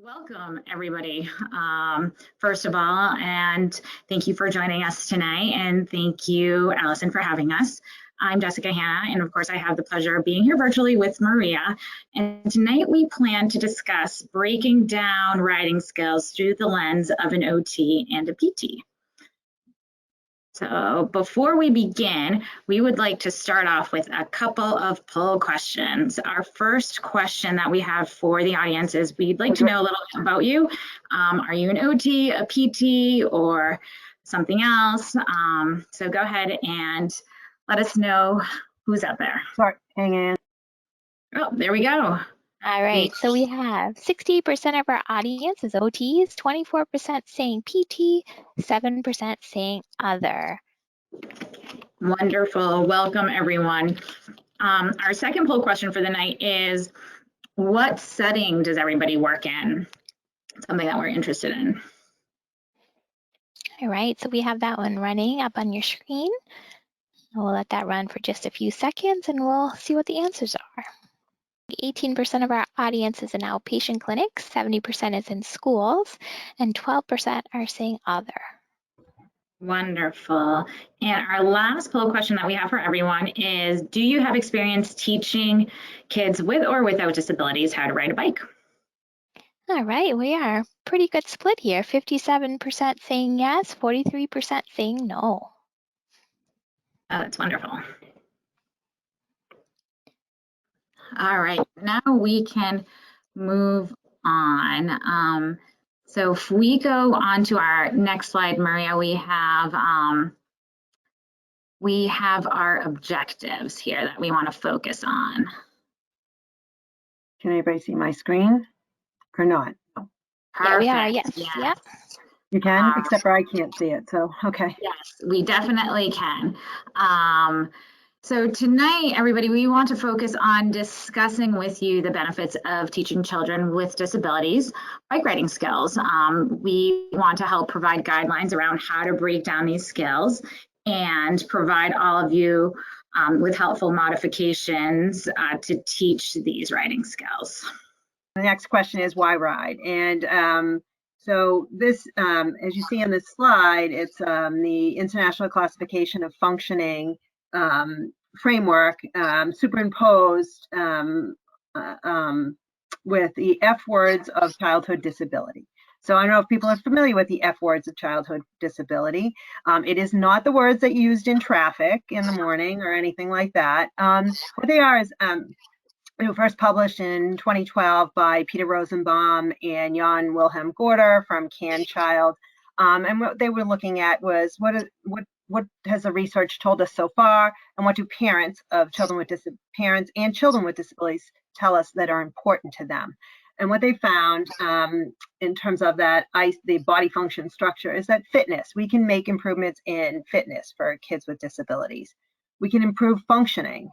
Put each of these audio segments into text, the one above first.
Welcome, everybody. First of all, and thank you for joining us tonight, and thank you, Allison, for having us. I'm Jessica Hanna, and of course, I have the pleasure of being here virtually with Maria. And tonight we plan to discuss breaking down riding skills through the lens of an OT and a PT. So before we begin, we would like to start off with a couple of poll questions. Our first question that we have for the audience is we'd like to know a little bit about you. Are you an OT, a PT, or something else? So go ahead and let us know who's out there. Sorry, hang on. Oh, there we go. All right, so we have 60% of our audience is OTs, 24% saying PT, 7% saying other. Wonderful, welcome everyone. Our second poll question for the night is, what setting does everybody work in? Something that we're interested in. All right, so we have that one running up on your screen. We'll let that run for just a few seconds and we'll see what the answers are. 18% of our audience is in outpatient clinics, 70% is in schools, and 12% are saying other. Wonderful. And our last poll question that we have for everyone is, do you have experience teaching kids with or without disabilities how to ride a bike? All right, we are pretty good split here. 57% saying yes, 43% saying no. Oh, that's wonderful. All right, now we can move on. So if we go on to our next slide, Maria, we have our objectives here that we want to focus on. Can anybody see my screen or not? Yeah, we are, yes. Yeah. You can, except for I can't see it, so okay. Yes, we definitely can. So tonight, everybody, we want to focus on discussing with you the benefits of teaching children with disabilities bike riding skills. We want to help provide guidelines around how to break down these skills and provide all of you with helpful modifications to teach these riding skills. The next question is why ride? And so this, as you see on this slide, it's the International Classification of Functioning framework superimposed with the F words of childhood disability. So I don't know if people are familiar with the F words of childhood disability. It is not the words that you used in traffic in the morning or anything like that. What they are is they were first published in 2012 by Peter Rosenbaum and Jan Wilhelm Gorder from Can Child. And what they were looking at was what has the research told us so far, and what do parents and children with disabilities tell us that are important to them? And what they found in terms of that, the body function structure, is that fitness. We can make improvements in fitness for kids with disabilities. We can improve functioning.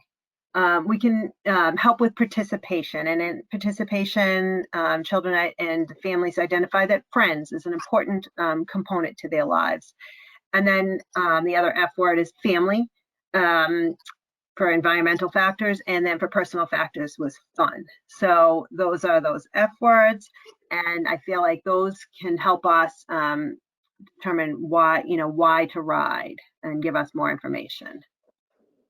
We can help with participation, and in participation, children and families identify that friends is an important component to their lives. And then the other F word is family for environmental factors, and then for personal factors was fun. So those are those F words, and I feel like those can help us determine why to ride and give us more information.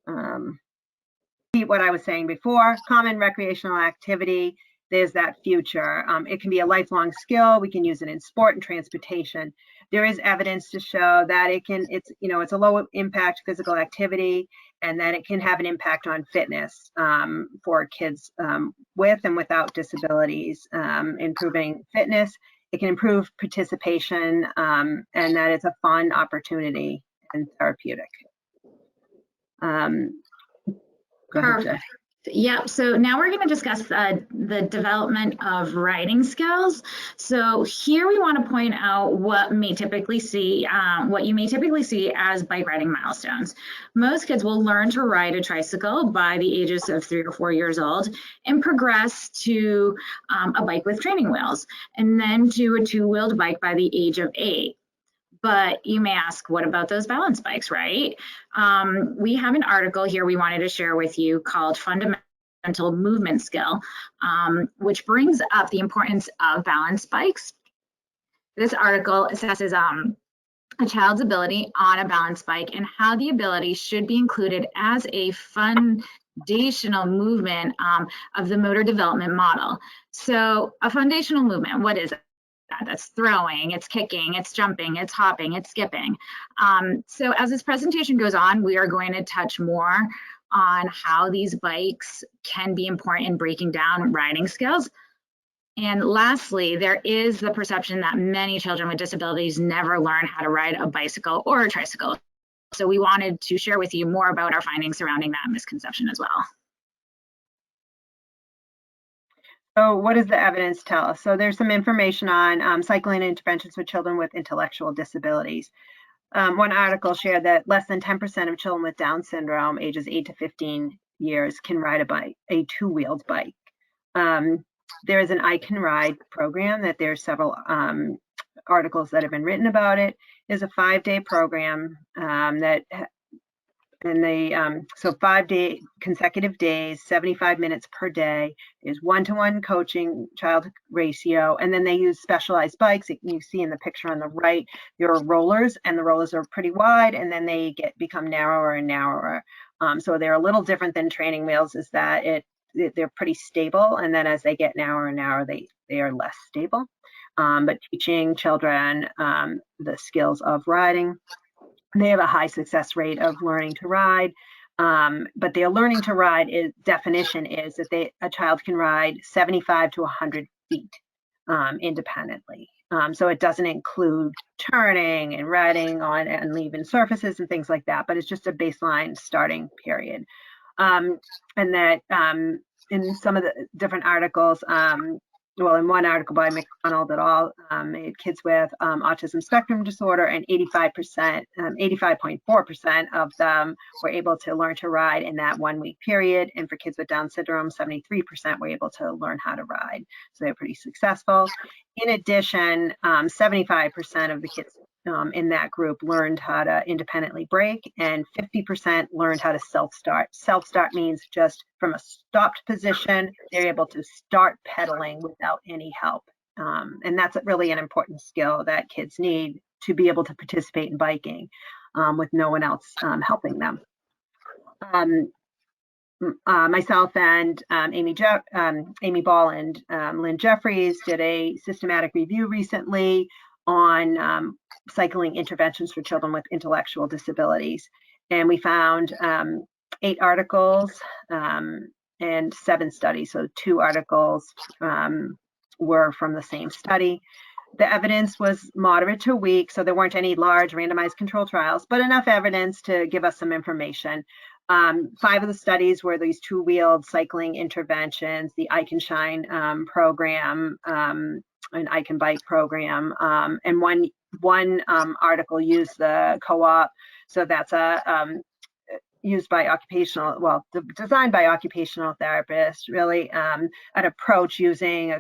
What I was saying before, common recreational activity, there's that future. It can be a lifelong skill. We can use it in sport and transportation. There is evidence to show that it's a low impact physical activity, and that it can have an impact on fitness for kids with and without disabilities, improving fitness. It can improve participation, and that it's a fun opportunity and therapeutic. Go ahead, Jeff. Yep, so now we're going to discuss the development of riding skills. So here we want to point out what you may typically see as bike riding milestones. Most kids will learn to ride a tricycle by the ages of 3 or 4 years old and progress to a bike with training wheels, and then to a 2-wheeled bike by the age of 8. But you may ask, what about those balance bikes, right? We have an article here we wanted to share with you called Fundamentals gentle movement skill, which brings up the importance of balance bikes. This article assesses a child's ability on a balance bike and how the ability should be included as a foundational movement of the motor development model. So a foundational movement, what is it? That's throwing, it's kicking, it's jumping, it's hopping, it's skipping. So as this presentation goes on, we are going to touch more on how these bikes can be important in breaking down riding skills. And lastly, there is the perception that many children with disabilities never learn how to ride a bicycle or a tricycle. So we wanted to share with you more about our findings surrounding that misconception as well. So what does the evidence tell us? So there's some information on cycling interventions for children with intellectual disabilities. One article shared that less than 10% of children with Down syndrome, ages 8 to 15 years, can ride a bike, a two-wheeled bike. There is an I Can Ride program that there's several articles that have been written about it. It's a 5-day program so 5 consecutive days, 75 minutes per day. There's one-to-one coaching, child ratio, and then they use specialized bikes. You see in the picture on the right, there are rollers, and the rollers are pretty wide, and then they become narrower and narrower. So they're a little different than training wheels, is that they're pretty stable, and then as they get narrower and narrower, they are less stable. But teaching children the skills of riding. They have a high success rate of learning to ride, but their learning to ride definition is that a child can ride 75 to 100 feet independently. So it doesn't include turning and riding on uneven surfaces and things like that, but it's just a baseline starting period. And that in some of the different articles, well, in one article by McDonald et al., kids with autism spectrum disorder, and 85.4% of them were able to learn to ride in that 1 week period. And for kids with Down syndrome, 73% were able to learn how to ride. So they're pretty successful. In addition, 75% of the kids in that group learned how to independently brake, and 50% learned how to self-start. Self-start means just from a stopped position, they're able to start pedaling without any help. And that's really an important skill that kids need to be able to participate in biking with no one else helping them. Myself and Amy Ball and Lynn Jeffries did a systematic review recently on cycling interventions for children with intellectual disabilities. And we found 8 articles and 7 studies. So 2 articles were from the same study. The evidence was moderate to weak, so there weren't any large randomized control trials, but enough evidence to give us some information. 5 of the studies were these two-wheeled cycling interventions, the I Can Shine program, an I Can Bike program, and one article used the co-op. So that's used by designed by occupational therapists, really an approach using a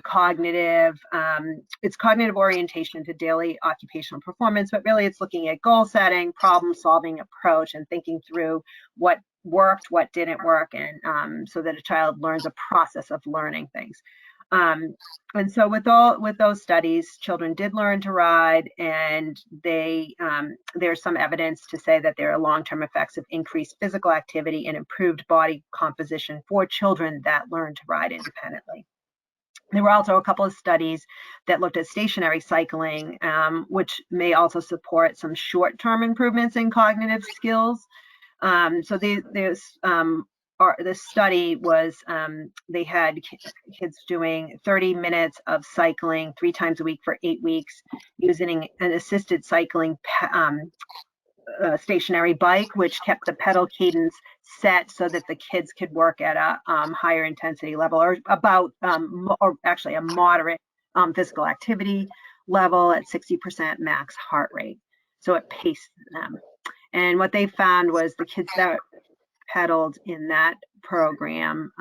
it's cognitive orientation to daily occupational performance, but really it's looking at goal setting, problem solving approach, and thinking through what worked, what didn't work, and so that a child learns a process of learning things. And so with those studies, children did learn to ride, and there's some evidence to say that there are long-term effects of increased physical activity and improved body composition for children that learn to ride independently. There were also a couple of studies that looked at stationary cycling, which may also support some short-term improvements in cognitive skills. So this study was, they had kids doing 30 minutes of cycling 3 times a week for 8 weeks using an assisted cycling stationary bike, which kept the pedal cadence set so that the kids could work at a higher intensity level, or about, or actually a moderate physical activity level at 60% max heart rate. So it paced them. And what they found was the kids that pedaled in that program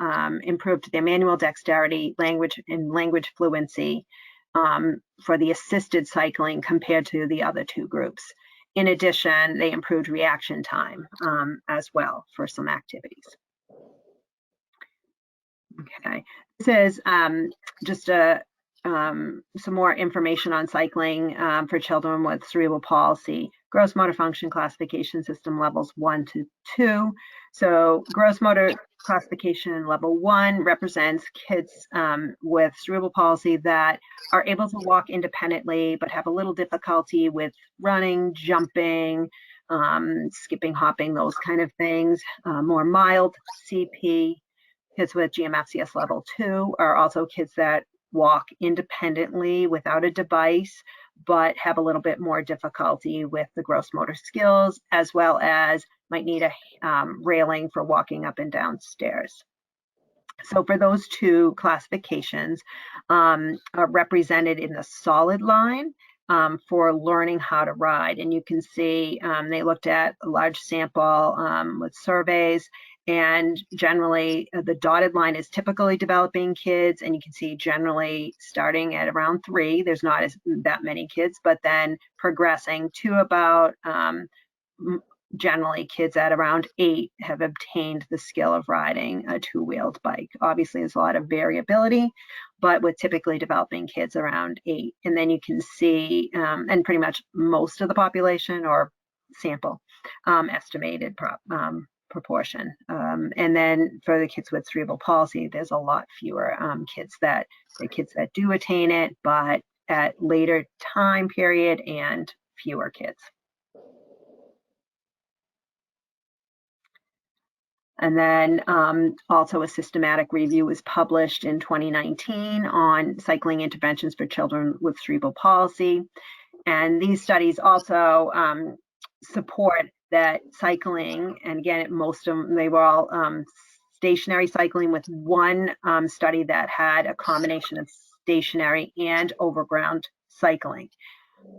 improved their manual dexterity, language fluency for the assisted cycling compared to the other 2 groups. In addition, they improved reaction time as well for some activities. Okay, this is just some more information on cycling for children with cerebral palsy. Gross motor function classification system levels 1 to 2. So gross motor classification level 1 represents kids with cerebral palsy that are able to walk independently but have a little difficulty with running, jumping, skipping, hopping, those kind of things. More mild CP. Kids with GMFCS level 2 are also kids that walk independently without a device, but have a little bit more difficulty with the gross motor skills, as well as might need a railing for walking up and down stairs. So for those two classifications are represented in the solid line for learning how to ride. And you can see they looked at a large sample with surveys, and generally the dotted line is typically developing kids, and you can see generally starting at around 3, there's not that many kids, but then progressing to about generally kids at around 8 have obtained the skill of riding a 2-wheeled bike. Obviously, there's a lot of variability, but with typically developing kids around 8. And then you can see, and pretty much most of the population or sample estimated proportion. And then for the kids with cerebral palsy, there's a lot fewer kids that do attain it, but at later time period and fewer kids. And then also a systematic review was published in 2019 on cycling interventions for children with cerebral palsy. And these studies also support that cycling, and again, most of them, they were all stationary cycling, with one study that had a combination of stationary and overground cycling.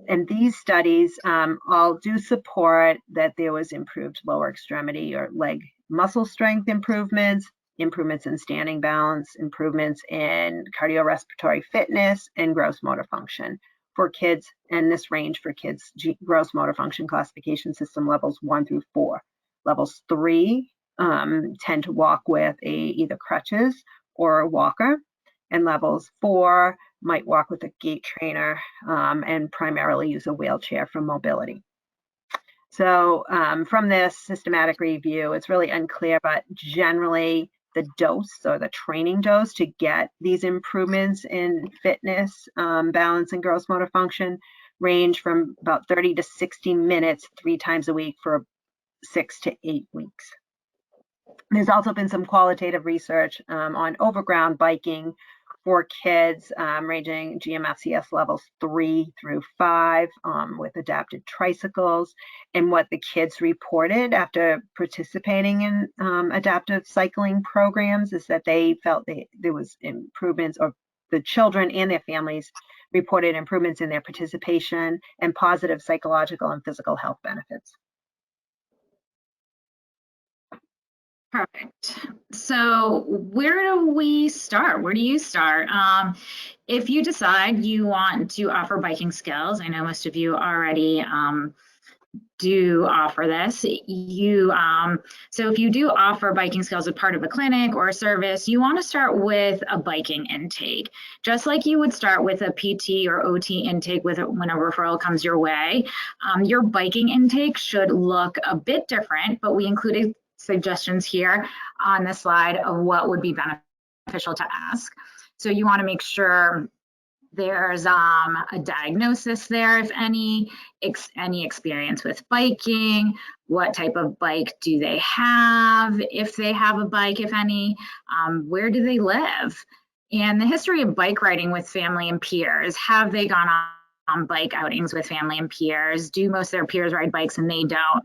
And these studies all do support that there was improved lower extremity or leg muscle strength improvements in standing balance, improvements in cardiorespiratory fitness, and gross motor function for kids. And this range for kids, gross motor function classification system levels 1 through 4. Levels 3 tend to walk with either crutches or a walker, and levels 4 might walk with a gait trainer and primarily use a wheelchair for mobility. So from this systematic review, it's really unclear, but generally the dose or the training dose to get these improvements in fitness, balance, and gross motor function range from about 30 to 60 minutes 3 times a week for 6 to 8 weeks. There's also been some qualitative research on overground biking for kids ranging GMFCS levels 3 through 5 with adapted tricycles. And what the kids reported after participating in adaptive cycling programs is that they felt there was improvements, or the children and their families reported improvements in their participation and positive psychological and physical health benefits. Perfect. So where do we start? Where do you start? If you decide you want to offer biking skills, I know most of you already do offer this. So if you do offer biking skills as part of a clinic or a service, you want to start with a biking intake, just like you would start with a PT or OT intake when a referral comes your way. Your biking intake should look a bit different, but we included suggestions here on the slide of what would be beneficial to ask. So you want to make sure there's a diagnosis there, if any experience with biking, what type of bike do they have, if they have a bike, if any, where do they live, and the history of bike riding with family and peers. Have they gone on bike outings with family and peers? Do most of their peers ride bikes and they don't?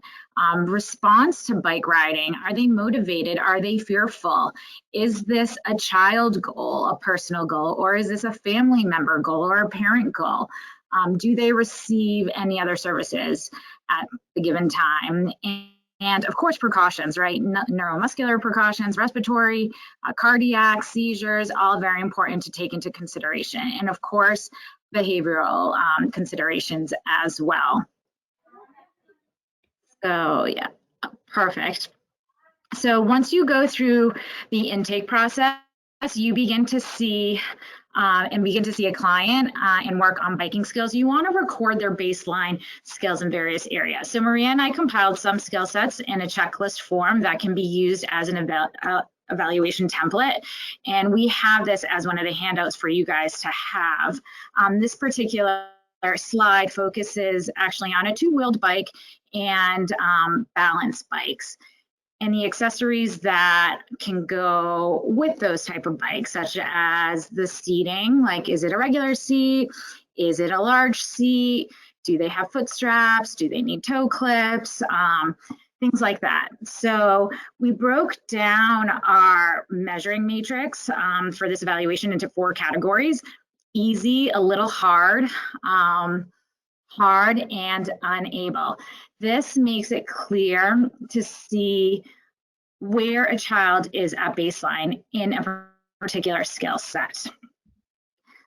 Response to bike riding, are they motivated? Are they fearful? Is this a child goal, a personal goal, or is this a family member goal or a parent goal? Do they receive any other services at the given time? And of course, precautions, right? Neuromuscular precautions, respiratory, cardiac, seizures, all very important to take into consideration. And of course, behavioral considerations as well. So yeah, perfect. So once you go through the intake process, you begin to see a client and work on biking skills, you want to record their baseline skills in various areas. So Maria and I compiled some skill sets in a checklist form that can be used as an evaluation template. And we have this as one of the handouts for you guys to have. This particular slide focuses actually on a two-wheeled bike and balance bikes, and the accessories that can go with those type of bikes, such as the seating, like is it a regular seat? Is it a large seat? Do they have foot straps? Do they need toe clips? Things like that. So we broke down our measuring matrix for this evaluation into 4 categories: easy, a little hard, hard, and unable. This makes it clear to see where a child is at baseline in a particular skill set.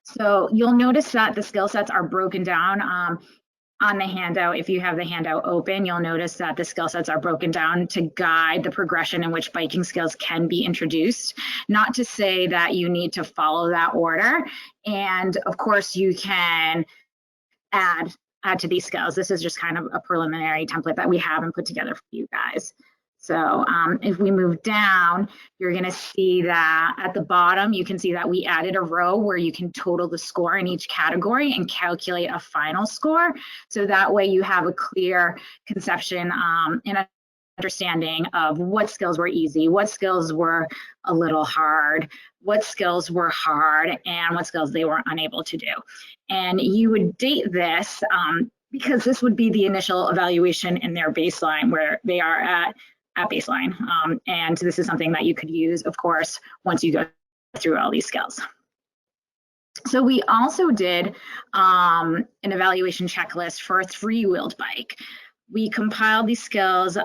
So you'll notice that the skill sets are broken down on the handout. If you have the handout open, you'll notice that the skill sets are broken down to guide the progression in which biking skills can be introduced. Not to say that you need to follow that order. And of course, you can add to these skills. This is just kind of a preliminary template that we have and put together for you guys. So if we move down, you're going to see that at the bottom, you can see that we added a row where you can total the score in each category and calculate a final score. So that way you have a clear conception and understanding of what skills were easy, what skills were a little hard, what skills were hard, and what skills they were unable to do. And you would date this because this would be the initial evaluation in their baseline, where they are at baseline. And this is something that you could use, of course, once you go through all these skills. So we also did an evaluation checklist for a 3-wheeled bike. We compiled these skills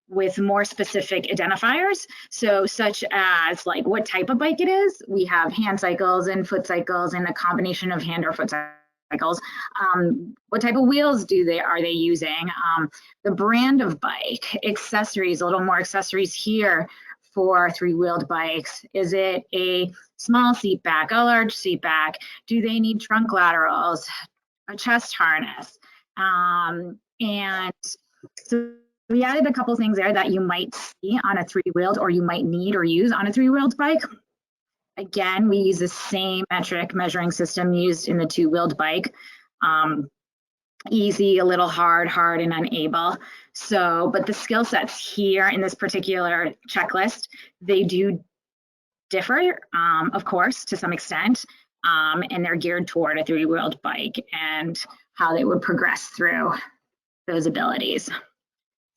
with more specific identifiers. So such as like what type of bike it is. We have hand cycles and foot cycles and a combination of hand or foot cycles. What type of wheels are they using? The brand of bike, accessories, a little more accessories here for 3-wheeled bikes. Is it a small seat back, a large seat back? Do they need trunk laterals, a chest harness? And so we added a couple things there that you might see on a 3-wheeled, or you might need or use on a 3-wheeled bike. Again, we use the same metric measuring system used in the 2-wheeled bike. Easy, a little hard, hard, and unable. So, but the skill sets here in this particular checklist, they do differ, of course, to some extent, and they're geared toward a 3-wheeled bike and how they would progress through those abilities.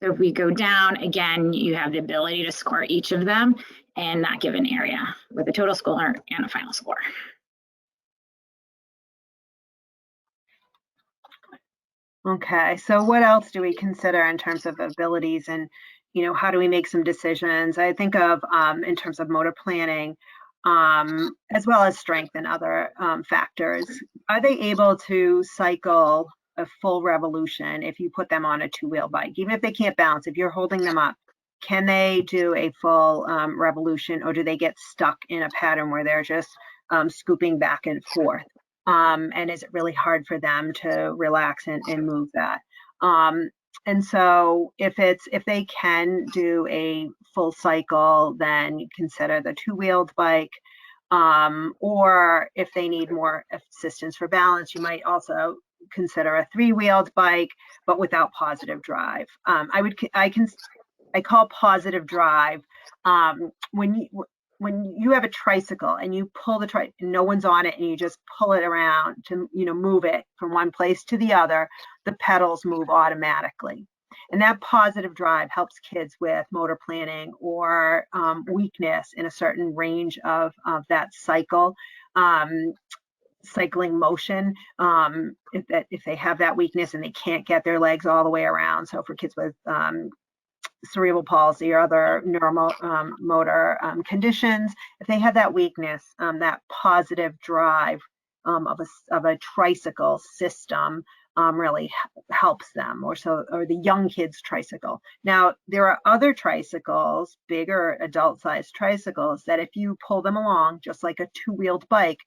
So if we go down, again, you have the ability to score each of them in that given area with a total score and a final score. Okay, so what else do we consider in terms of abilities, and how do we make some decisions? I think of in terms of motor planning, as well as strength and other factors. Are they able to cycle a full revolution if you put them on a 2-wheel bike? Even if they can't balance, if you're holding them up, can they do a full revolution, or do they get stuck in a pattern where they're just scooping back and forth? And is it really hard for them to relax and move that? And so if they can do a full cycle, then you consider the 2-wheeled bike. Or if they need more assistance for balance, you might also consider a 3-wheeled bike, but without positive drive. I call positive drive when you have a tricycle and you pull the tricycle and no one's on it, and you just pull it around to move it from one place to the other, the pedals move automatically. And that positive drive helps kids with motor planning or weakness in a certain range of that cycle. Cycling motion, if they have that weakness and they can't get their legs all the way around. So for kids with cerebral palsy or other neuromotor conditions, if they have that weakness, that positive drive of a tricycle system really helps them, or the young kids tricycle. Now, there are other tricycles, bigger adult-sized tricycles, that if you pull them along, just like a two-wheeled bike,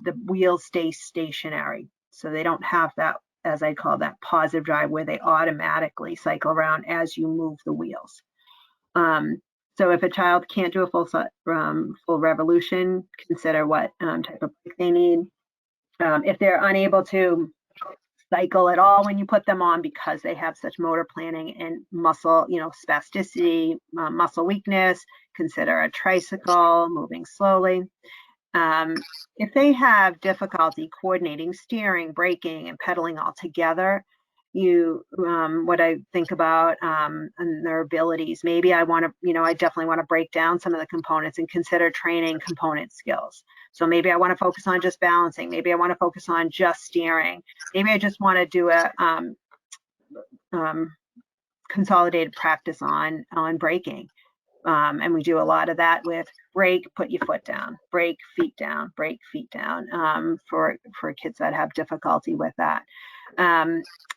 the wheels stay stationary. So they don't have that, as I call that, positive drive, where they automatically cycle around as you move the wheels. So if a child can't do a full revolution, consider what type of bike they need. If they're unable to cycle at all when you put them on because they have such motor planning and muscle, spasticity, muscle weakness, consider a tricycle, moving slowly. If they have difficulty coordinating steering, braking, and pedaling all together, what I think about and their abilities, maybe I definitely want to break down some of the components and consider training component skills. So maybe I want to focus on just balancing. Maybe I want to focus on just steering. Maybe I just want to do a consolidated practice on braking. And we do a lot of that with brake, put your foot down, brake, feet down, brake, feet down, for kids that have difficulty with that.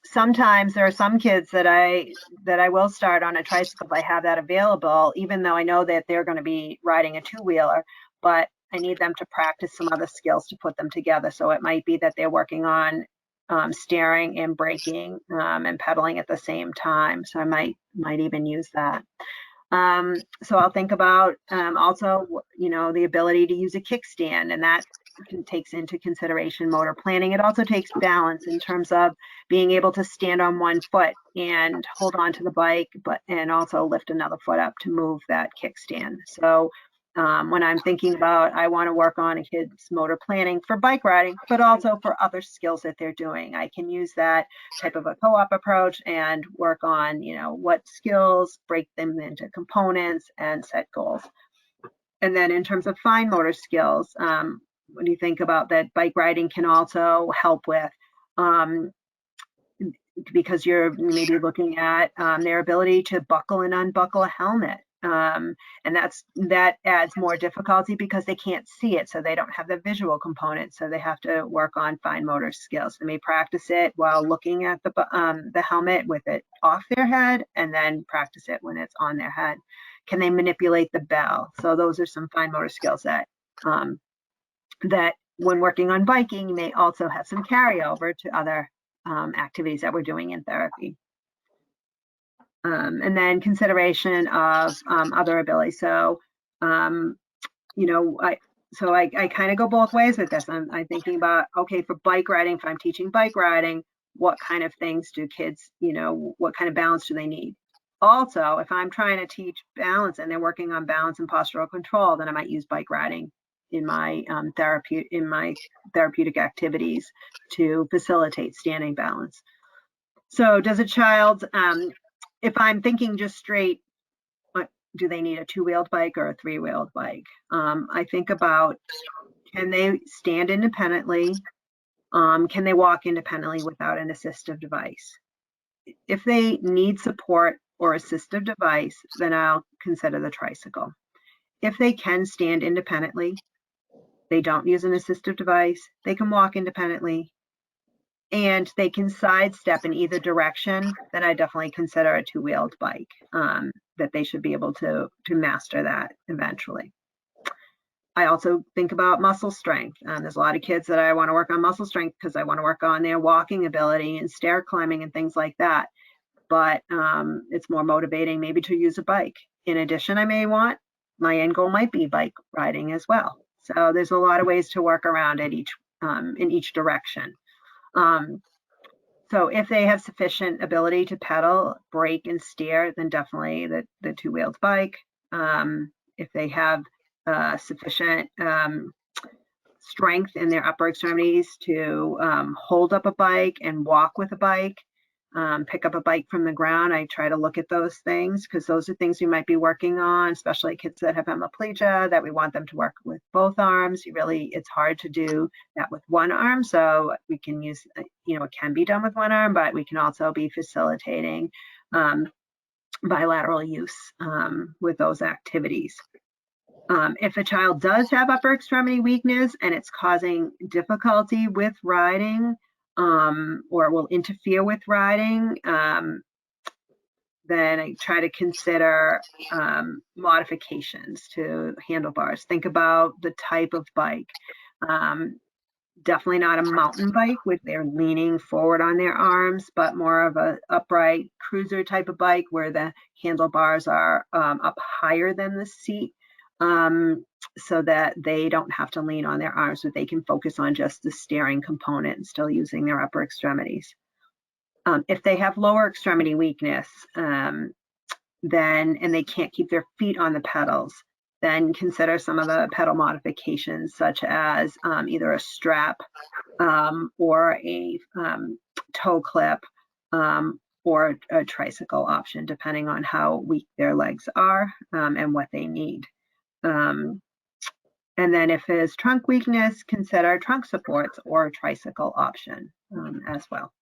Sometimes there are some kids that I will start on a tricycle if I have that available, even though I know that they're going to be riding a two-wheeler, but I need them to practice some other skills to put them together. So it might be that they're working on steering and braking and pedaling at the same time. So I might even use that. So I'll think about also, the ability to use a kickstand, and that takes into consideration motor planning. It also takes balance in terms of being able to stand on one foot and hold on to the bike, and also lift another foot up to move that kickstand. So when I'm thinking about, I want to work on a kid's motor planning for bike riding, but also for other skills that they're doing, I can use that type of a co-op approach and work on, what skills, break them into components, and set goals. And then in terms of fine motor skills, what do you think about that bike riding can also help with? Because you're maybe looking at their ability to buckle and unbuckle a helmet. And that adds more difficulty because they can't see it, so they don't have the visual component, so they have to work on fine motor skills. They may practice it while looking at the helmet with it off their head, and then practice it when it's on their head. Can they manipulate the bell? So those are some fine motor skills that when working on biking may also have some carryover to other activities that we're doing in therapy. And then consideration of other abilities. So, I kind of go both ways with this. I'm thinking about, okay, for bike riding, if I'm teaching bike riding, what kind of things do kids, what kind of balance do they need? Also, if I'm trying to teach balance and they're working on balance and postural control, then I might use bike riding in my therapeutic activities to facilitate standing balance. So does a child, if I'm thinking just straight, what do they need, a two-wheeled bike or a three-wheeled bike? I think about, can they stand independently? Can they walk independently without an assistive device? If they need support or assistive device, then I'll consider the tricycle. If they can stand independently, they don't use an assistive device, they can walk independently, and they can sidestep in either direction, then I definitely consider a two-wheeled bike, that they should be able to master that eventually. I also think about muscle strength. There's a lot of kids that I want to work on muscle strength because I want to work on their walking ability and stair climbing and things like that. But it's more motivating maybe to use a bike. In addition, my end goal might be bike riding as well. So there's a lot of ways to work around it in each direction. So if they have sufficient ability to pedal, brake, and steer, then definitely the two-wheeled bike. If they have sufficient strength in their upper extremities to hold up a bike and walk with a bike, pick up a bike from the ground, I try to look at those things because those are things we might be working on, especially kids that have hemiplegia, that we want them to work with both arms. It's hard to do that with one arm, so we can use, it can be done with one arm, but we can also be facilitating bilateral use with those activities. If a child does have upper extremity weakness and it's causing difficulty with riding, or will interfere with riding, then I try to consider modifications to handlebars. Think about the type of bike. Definitely not a mountain bike where they're leaning forward on their arms, but more of a upright cruiser type of bike where the handlebars are up higher than the seat, so that they don't have to lean on their arms, but they can focus on just the steering component and still using their upper extremities. If they have lower extremity weakness, then and they can't keep their feet on the pedals, then consider some of the pedal modifications, such as either a strap or a toe clip or a tricycle option, depending on how weak their legs are and what they need. And then if there's trunk weakness, consider trunk supports or a tricycle option as well.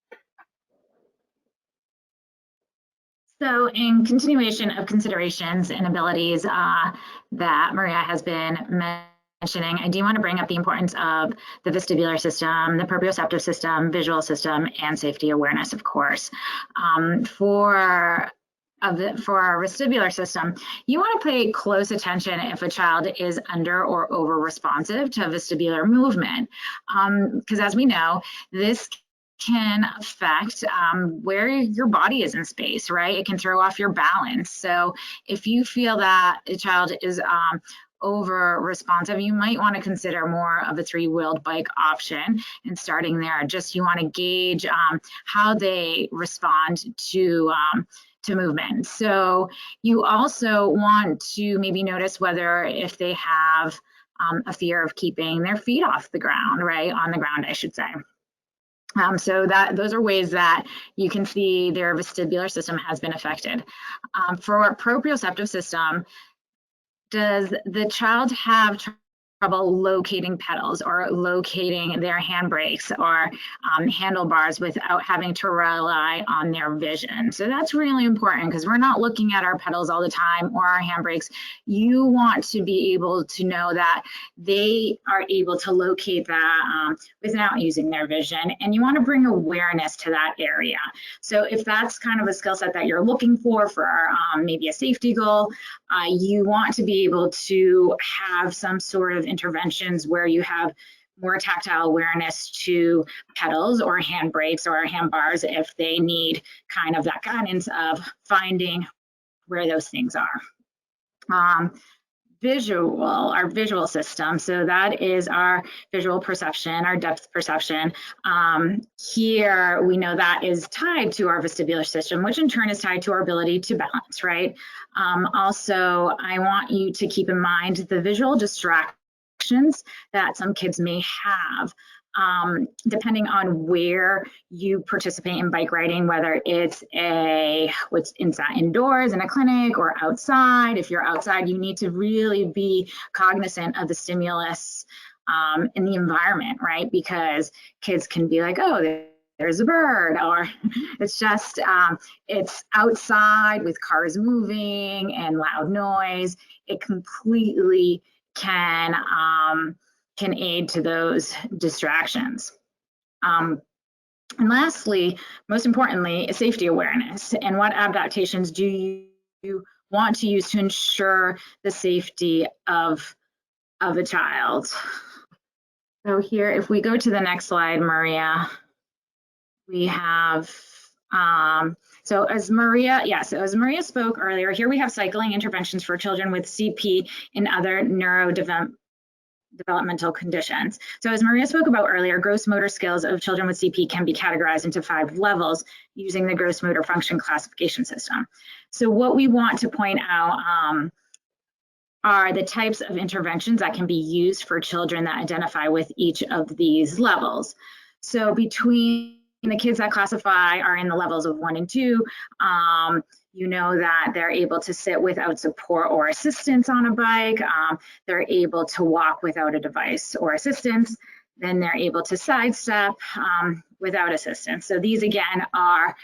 So in continuation of considerations and abilities that Maria has been mentioning, I do want to bring up the importance of the vestibular system, the proprioceptive system, visual system, and safety awareness, of course. For our vestibular system, you want to pay close attention if a child is under or over responsive to vestibular movement, because as we know, this can affect where your body is in space, right? It can throw off your balance. So if you feel that a child is over responsive, you might want to consider more of a three-wheeled bike option and starting there. Just you want to gauge how they respond to movement. So you also want to maybe notice whether if they have a fear of keeping their feet off the ground, right? On the ground, I should say. So those are ways that you can see their vestibular system has been affected. For our proprioceptive system, does the child have trouble locating pedals or locating their handbrakes or handlebars without having to rely on their vision? So that's really important because we're not looking at our pedals all the time or our handbrakes. You want to be able to know that they are able to locate that without using their vision, and you want to bring awareness to that area. So if that's kind of a skill set that you're looking for maybe a safety goal, you want to be able to have some sort of interventions where you have more tactile awareness to pedals or handbrakes or handbars if they need kind of that guidance of finding where those things are. Our visual system, so that is our visual perception, our depth perception. Here we know that is tied to our vestibular system, which in turn is tied to our ability to balance, right? Also, I want you to keep in mind the visual distractions that some kids may have. Depending on where you participate in bike riding, whether it's what's indoors in a clinic or outside. If you're outside, you need to really be cognizant of the stimulus in the environment, right? Because kids can be like, oh, there's a bird, or it's just, it's outside with cars moving and loud noise. It completely can aid to those distractions. And lastly, most importantly, is safety awareness. And what adaptations do you want to use to ensure the safety of a child? So here, if we go to the next slide, Maria, we have, so as Maria spoke earlier, here we have cycling interventions for children with CP and other neurodevelopmental conditions. So as Maria spoke about earlier, gross motor skills of children with CP can be categorized into 5 levels using the gross motor function classification system. So what we want to point out are the types of interventions that can be used for children that identify with each of these levels. So between the kids that classify are in the levels of 1 and 2, you know that they're able to sit without support or assistance on a bike. They're able to walk without a device or assistance. Then they're able to sidestep without assistance. So these again are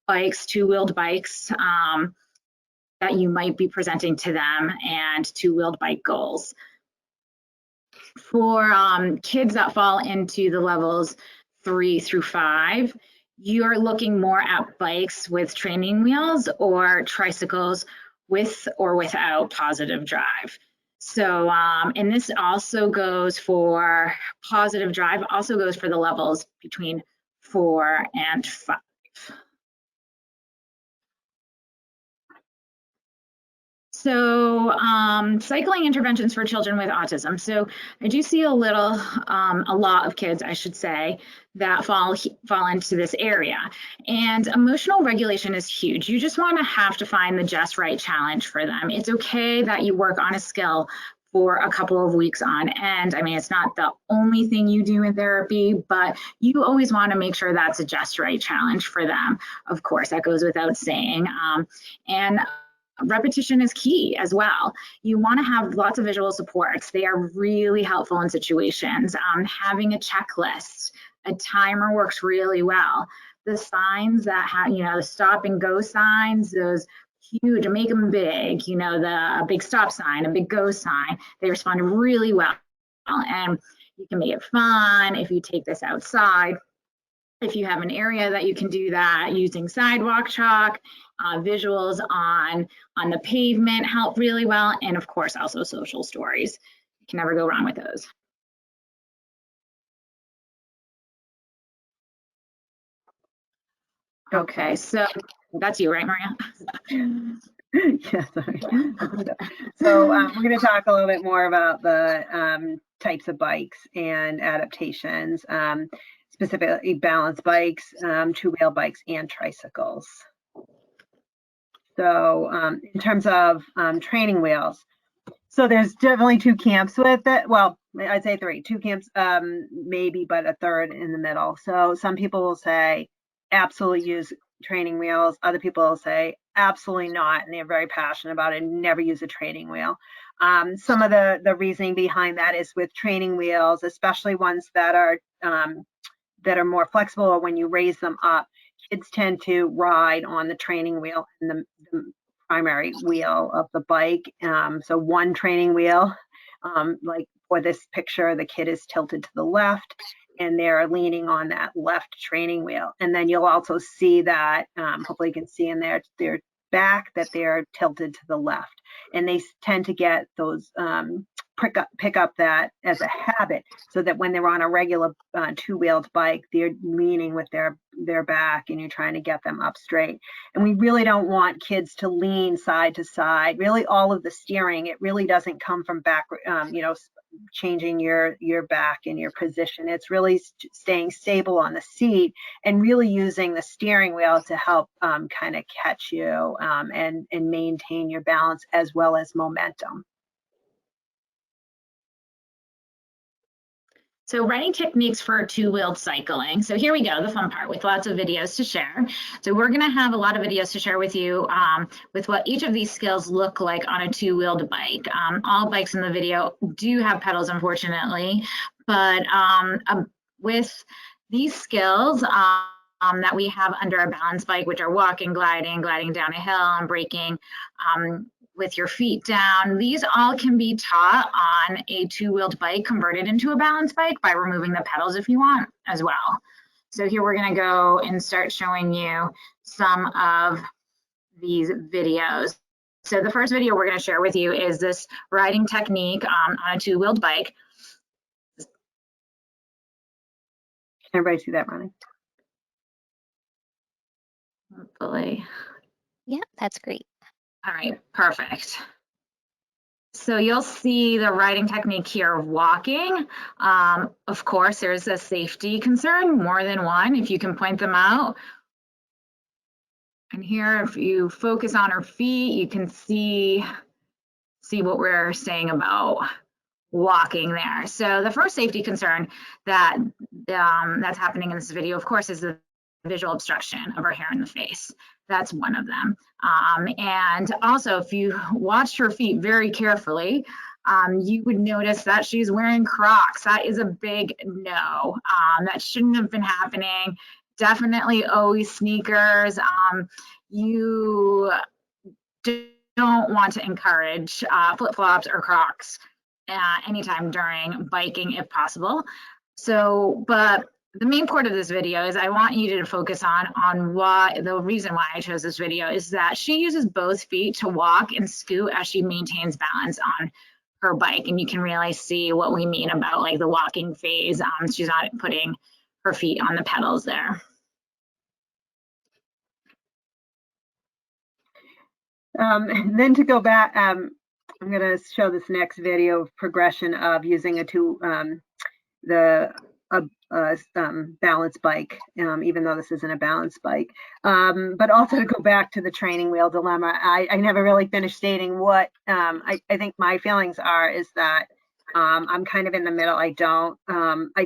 bikes, two-wheeled bikes that you might be presenting to them, and two-wheeled bike goals. For kids that fall into the levels 3 through 5, you're looking more at bikes with training wheels or tricycles with or without positive drive. So, and this also goes for positive drive, also goes for the levels between 4 and 5. So cycling interventions for children with autism. So I do see a lot of kids, I should say, that fall into this area. And emotional regulation is huge. You just want to have to find the just right challenge for them. It's okay that you work on a skill for a couple of weeks on end. I mean, it's not the only thing you do in therapy, but you always want to make sure that's a just right challenge for them. Of course, that goes without saying. And repetition is key as well. You want to have lots of visual supports. They are really helpful in situations. Having a checklist, a timer works really well. The signs that have, the stop and go signs, those huge, make them big, a big stop sign, a big go sign, they respond really well. And you can make it fun if you take this outside. If you have an area that you can do that, using sidewalk chalk, visuals on the pavement help really well. And of course, also social stories. You can never go wrong with those. Okay, so that's you, right, Maria? Yeah, sorry. So we're going to talk a little bit more about the types of bikes and adaptations, specifically balance bikes, two-wheel bikes, and tricycles. So in terms of training wheels, so there's definitely two camps with it. Well, I'd say three, two camps, maybe, but a third in the middle. So some people will say absolutely use training wheels. Other people will say absolutely not, and they're very passionate about it and never use a training wheel. Some of the reasoning behind that is with training wheels, especially ones that are more flexible, or when you raise them up, kids tend to ride on the training wheel and the primary wheel of the bike. So one training wheel, like for this picture, the kid is tilted to the left and they're leaning on that left training wheel. And then you'll also see that, hopefully you can see in their back that they're tilted to the left. And they tend to get those, pick up that as a habit, so that when they're on a regular two-wheeled bike, they're leaning with their back and you're trying to get them up straight. And we really don't want kids to lean side to side. Really, all of the steering, it really doesn't come from back, changing your back and your position. It's really staying stable on the seat and really using the steering wheel to help kind of catch you and maintain your balance as well as momentum. So riding techniques for two-wheeled cycling. So here we go, the fun part with lots of videos to share. So we're gonna have a lot of videos to share with you with what each of these skills look like on a two-wheeled bike. All bikes in the video do have pedals, unfortunately, but with these skills that we have under a balance bike, which are walking, gliding down a hill, and braking, with your feet down. These all can be taught on a two-wheeled bike converted into a balance bike by removing the pedals if you want as well. So here we're going to go and start showing you some of these videos. So the first video we're going to share with you is this riding technique on a two-wheeled bike. Can everybody see that running? Hopefully. Yeah, that's great. All right, perfect. So you'll see the riding technique here of walking. Of course, there's a safety concern, more than one, if you can point them out. And here, if you focus on her feet, you can see what we're saying about walking there. So the first safety concern that that's happening in this video, of course, is the visual obstruction of her hair in the face. That's one of them. And also, if you watched her feet very carefully, you would notice that she's wearing Crocs. That is a big no. That shouldn't have been happening. Definitely always sneakers. You don't want to encourage flip-flops or Crocs anytime during biking if possible. So, but the main part of this video is I want you to focus on why, the reason why I chose this video is that she uses both feet to walk and scoot as she maintains balance on her bike. And you can really see what we mean about like the walking phase. She's not putting her feet on the pedals there. And then to go back, I'm going to show this next video of progression of using the balance bike, even though this isn't a balance bike. But also to go back to the training wheel dilemma, I never really finished stating what I think my feelings are is that I'm kind of in the middle. I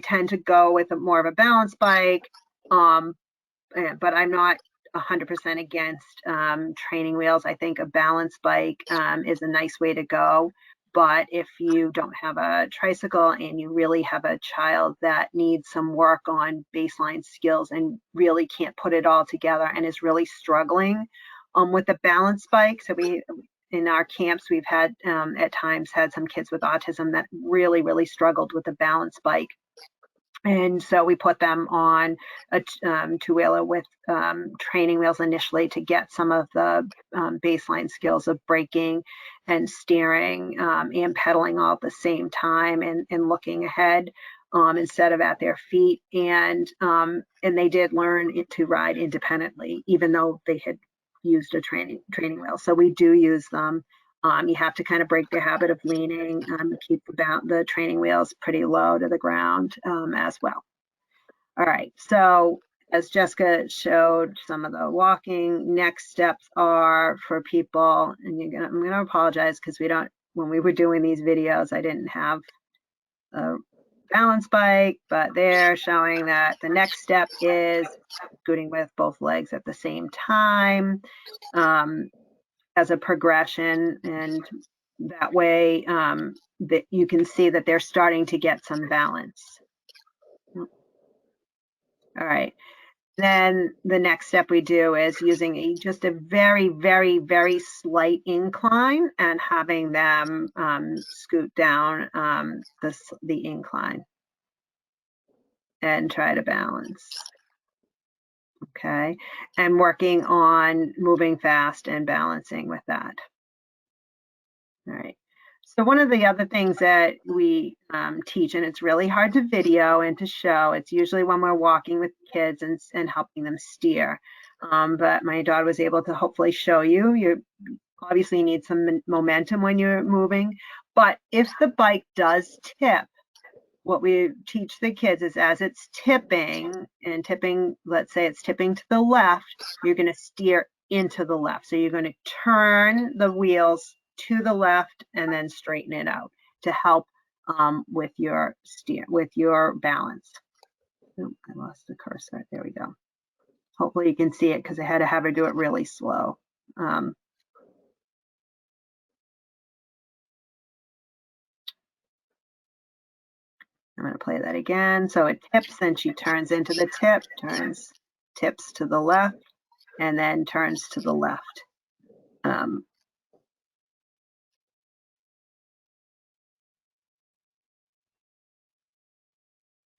tend to go with more of a balance bike, but I'm not 100% against training wheels. I think a balance bike is a nice way to go. But if you don't have a tricycle and you really have a child that needs some work on baseline skills and really can't put it all together and is really struggling with the balance bike. So in our camps, we've had at times had some kids with autism that really struggled with the balance bike. And so we put them on a two-wheeler with training wheels initially to get some of the baseline skills of braking and steering and pedaling all at the same time and looking ahead instead of at their feet. And they did learn to ride independently, even though they had used a training wheel. So we do use them. You have to kind of break the habit of leaning, keep the training wheels pretty low to the ground as well. All right, so as Jessica showed some of the walking, next steps are for people, and I'm gonna apologize because when we were doing these videos, I didn't have a balance bike, but they're showing that the next step is scooting with both legs at the same time. As a progression, and that way that you can see that they're starting to get some balance. All right, then the next step we do is using just a very slight incline and having them scoot down the incline and try to balance. Okay, and working on moving fast and balancing with that. All right. So one of the other things that we teach, and it's really hard to video and to show, it's usually when we're walking with kids and helping them steer. But my daughter was able to hopefully show you. You obviously need some momentum when you're moving. But if the bike does tip, what we teach the kids is as it's tipping, let's say it's tipping to the left, you're going to steer into the left. So you're going to turn the wheels to the left and then straighten it out to help with your balance. Oh, I lost the cursor. There we go. Hopefully you can see it because I had to have her do it really slow. I'm going to play that again. So it tips and she turns into the tip, tips to the left, and then turns to the left.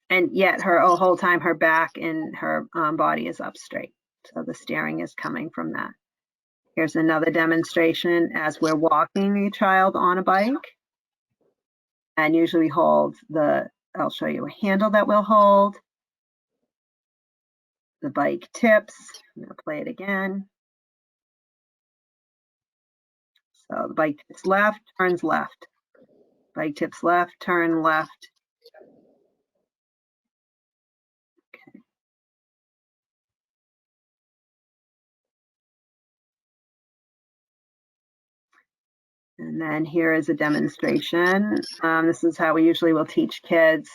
And yet her whole time, her back and her body is up straight. So the steering is coming from that. Here's another demonstration as we're walking a child on a bike. And usually we hold I'll show you a handle that we'll hold. The bike tips. I'm going to play it again. So the bike tips left, turns left. Bike tips left, turn left. Okay. And then here is a demonstration. This is how we usually will teach kids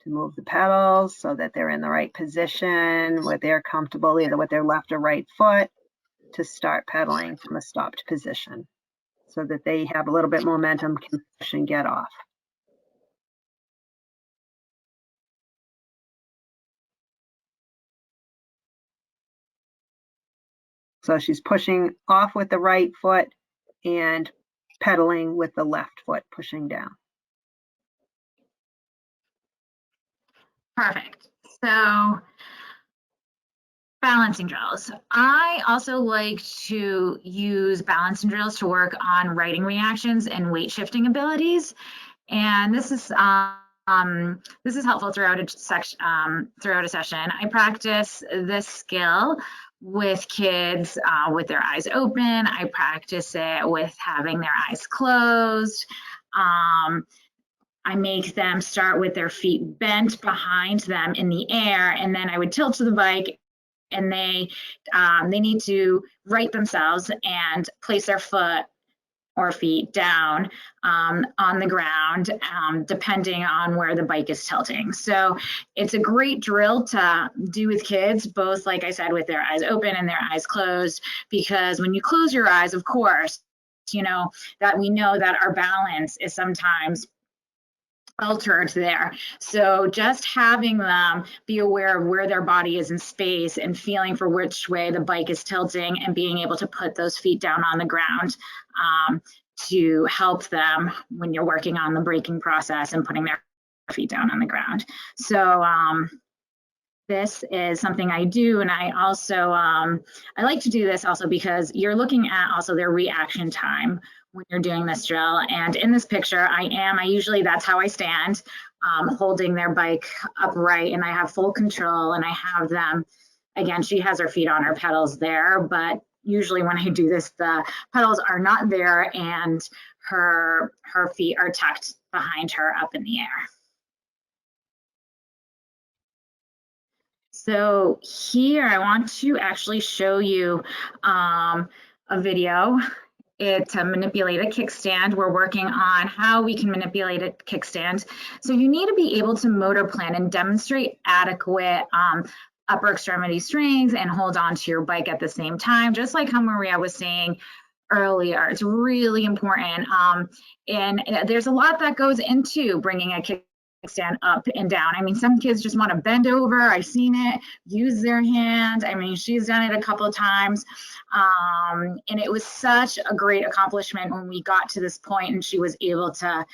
to move the pedals so that they're in the right position, where they're comfortable either with their left or right foot to start pedaling from a stopped position so that they have a little bit momentum, can push and get off. So she's pushing off with the right foot and pedaling with the left foot, pushing down. Perfect. So balancing drills. I also like to use balancing drills to work on riding reactions and weight shifting abilities. And this is helpful throughout a session. I practice this skill with kids with their eyes open. I practice it with having their eyes closed. I make them start with their feet bent behind them in the air, and then I would tilt to the bike, and they need to right themselves and place their foot or feet down on the ground, depending on where the bike is tilting. So it's a great drill to do with kids, both, like I said, with their eyes open and their eyes closed, because when you close your eyes, of course, you know that we know that our balance is sometimes altered there. So just having them be aware of where their body is in space and feeling for which way the bike is tilting and being able to put those feet down on the ground to help them when you're working on the braking process and putting their feet down on the ground. So this is something I do, and I also I like to do this also because you're looking at also their reaction time when you're doing this drill. And in this picture, I usually, that's how I stand, holding their bike upright, and I have full control, and I have them, again, she has her feet on her pedals there, but usually when I do this, the pedals are not there, and her feet are tucked behind her up in the air. So here I want to actually show you a video. To manipulate a kickstand. We're working on how we can manipulate a kickstand. So you need to be able to motor plan and demonstrate adequate upper extremity strength and hold on to your bike at the same time, just like how Maria was saying earlier. It's really important. And there's a lot that goes into bringing a kickstand up and down. I mean, some kids just want to bend over. I've seen it, use their hand. I mean, she's done it a couple of times. And it was such a great accomplishment when we got to this point and she was able to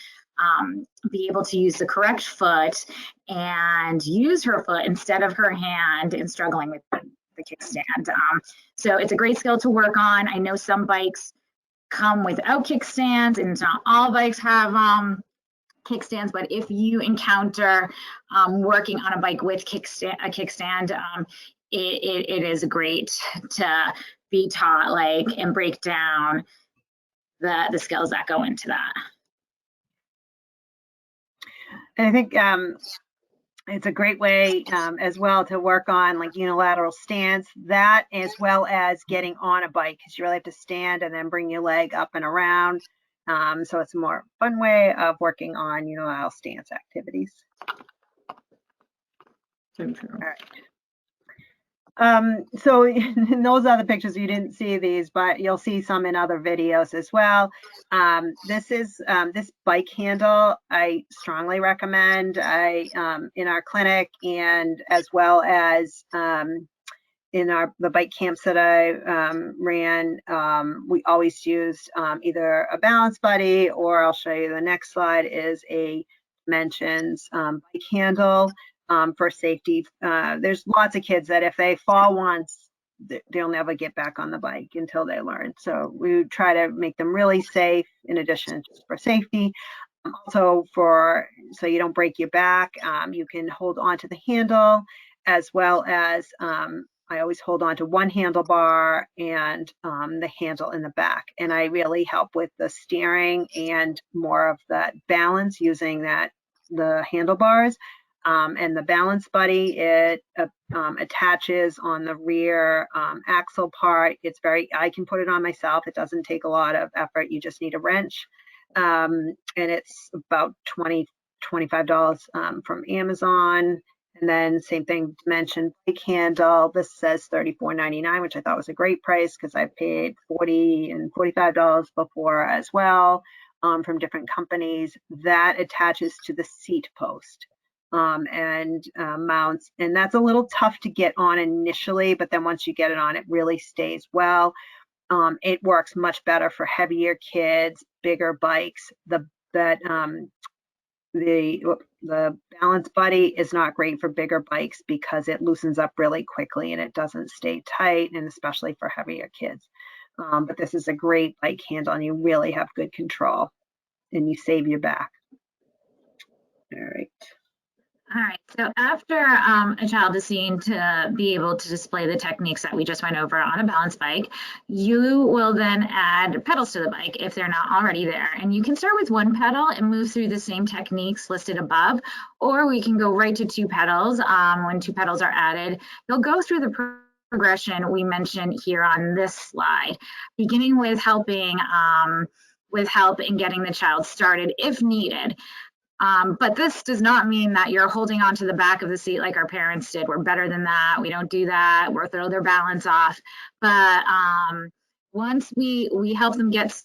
be able to use the correct foot and use her foot instead of her hand in struggling with the kickstand. So it's a great skill to work on. I know some bikes come without kickstands, and not all bikes have kickstands, but if you encounter working on a bike with a kickstand, it is great to be taught and break down the skills that go into that. And I think it's a great way as well to work on unilateral stance, that as well as getting on a bike, because you really have to stand and then bring your leg up and around. So it's a more fun way of working on unilateral stance activities. So true. All right. So in those other pictures, you didn't see these, but you'll see some in other videos as well. This is this bike handle I strongly recommend in our clinic, and as well as in the bike camps that I ran, we always used either a balance buddy, or I'll show you the next slide is a Dimensions bike handle for safety. There's lots of kids that if they fall once, they'll never get back on the bike until they learn. So we try to make them really safe, in addition just for safety. Also so you don't break your back, you can hold on to the handle, as well as I always hold on to one handlebar and the handle in the back. And I really help with the steering and more of that balance using the handlebars. And the balance buddy, it attaches on the rear axle part. I can put it on myself. It doesn't take a lot of effort. You just need a wrench. And it's about $25 from Amazon. And then same thing, Dimension bike handle. This says $34.99, which I thought was a great price because I've paid $40 and $45 before as well from different companies. That attaches to the seat post and mounts. And that's a little tough to get on initially, but then once you get it on, it really stays well. It works much better for heavier kids, bigger bikes. the balance buddy is not great for bigger bikes because it loosens up really quickly and it doesn't stay tight, and especially for heavier kids. But this is a great bike handle, and you really have good control and you save your back. All right. All right, so after a child is seen to be able to display the techniques that we just went over on a balance bike, you will then add pedals to the bike if they're not already there. And you can start with one pedal and move through the same techniques listed above, or we can go right to 2 pedals. When 2 pedals are added, you'll go through the progression we mentioned here on this slide, beginning with help in getting the child started if needed. But this does not mean that you're holding on to the back of the seat like our parents did. We're better than that. We don't do that. We'll throw their balance off. But once we help them get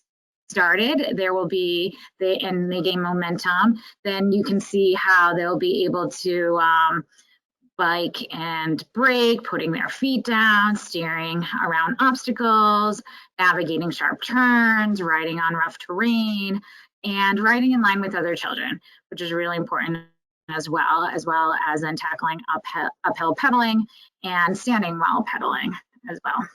started, there will be, and they gain momentum, then you can see how they'll be able to bike and brake, putting their feet down, steering around obstacles, navigating sharp turns, riding on rough terrain, and riding in line with other children, which is really important as well as then tackling uphill pedaling and standing while pedaling as well.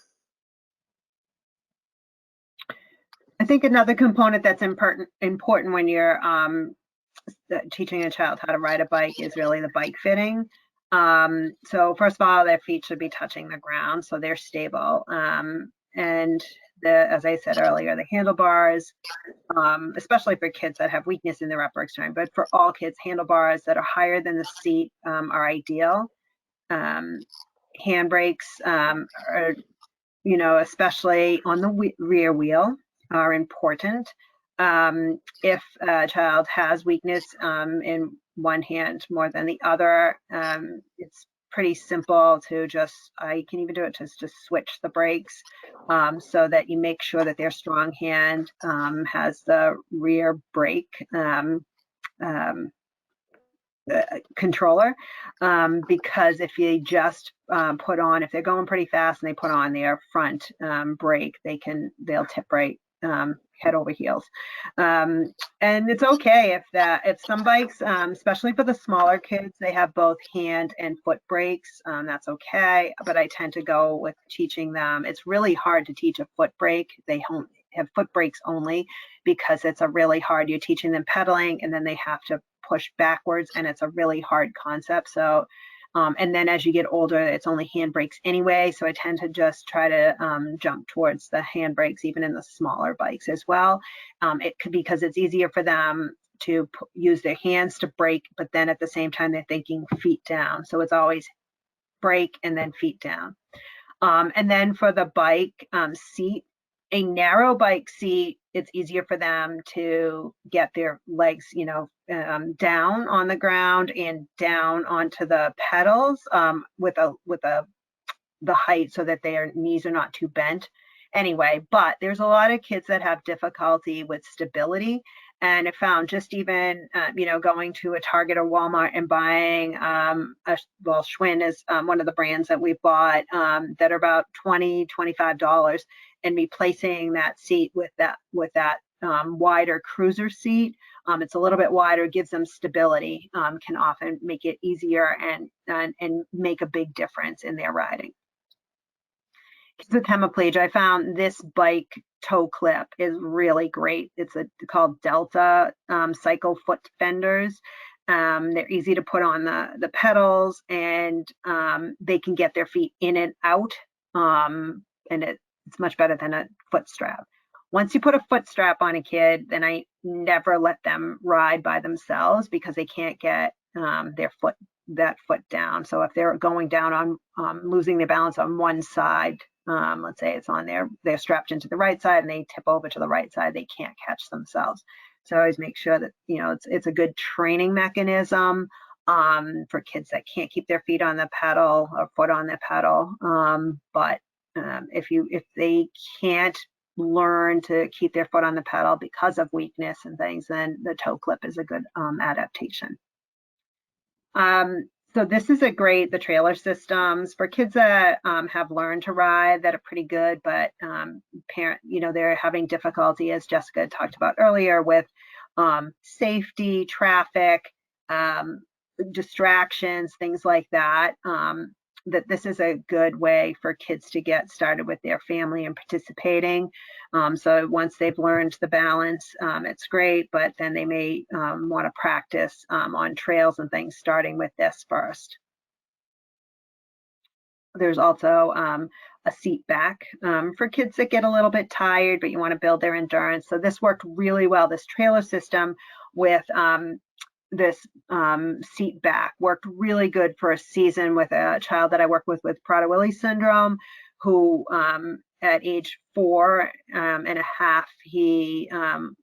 I think another component that's important when you're teaching a child how to ride a bike is really the bike fitting. So first of all, their feet should be touching the ground so they're stable. And as I said earlier, the handlebars, especially for kids that have weakness in their upper extremity, but for all kids, handlebars that are higher than the seat are ideal. Handbrakes are, especially on the rear wheel, are important. If a child has weakness in one hand more than the other, it's pretty simple to I can even do it to just switch the brakes so that you make sure that their strong hand has the rear brake controller, because if you just if they're going pretty fast and they put on their front brake, they'll tip right head over heels. And it's okay if some bikes, especially for the smaller kids, they have both hand and foot brakes, that's okay. But I tend to go with teaching them. It's really hard to teach a foot brake. They have foot brakes only because it's you're teaching them pedaling and then they have to push backwards, and it's a really hard concept. So and then as you get older, it's only hand brakes anyway. So I tend to just try to jump towards the hand brakes, even in the smaller bikes as well. It could be because it's easier for them to use their hands to brake, but then at the same time, they're thinking feet down. So it's always brake and then feet down. And then for the bike seat, a narrow bike seat, it's easier for them to get their legs, down on the ground and down onto the pedals with the height so that their knees are not too bent. Anyway, but there's a lot of kids that have difficulty with stability. And I found just even, going to a Target or Walmart and buying, Schwinn is one of the brands that we bought that are about $20, $25, and replacing that seat with that wider cruiser seat. It's a little bit wider, gives them stability, can often make it easier and make a big difference in their riding. Kids with hemiplegia, I found this bike toe clip is really great. It's called Delta Cycle Foot Fenders. They're easy to put on the pedals, and they can get their feet in and out, and it's much better than a foot strap. Once you put a foot strap on a kid, then I never let them ride by themselves because they can't get that foot down. So if they're going down on losing their balance on one side, let's say it's on they're strapped into the right side and they tip over to the right side, they can't catch themselves. So I always make sure that it's a good training mechanism for kids that can't keep their feet on the pedal or foot on the pedal. But if they can't learn to keep their foot on the pedal because of weakness and things, then the toe clip is a good adaptation. So this is the trailer systems for kids that have learned to ride that are pretty good, but they're having difficulty, as Jessica talked about earlier, with safety, traffic, distractions, things like that. That this is a good way for kids to get started with their family and participating. So once they've learned the balance, it's great, but then they may want to practice on trails and things, starting with this first. There's also a seat back for kids that get a little bit tired, but you want to build their endurance. So this worked really well. This trailer system with this seat back worked really good for a season with a child that I work with Prader-Willi syndrome, who at age 4.5, he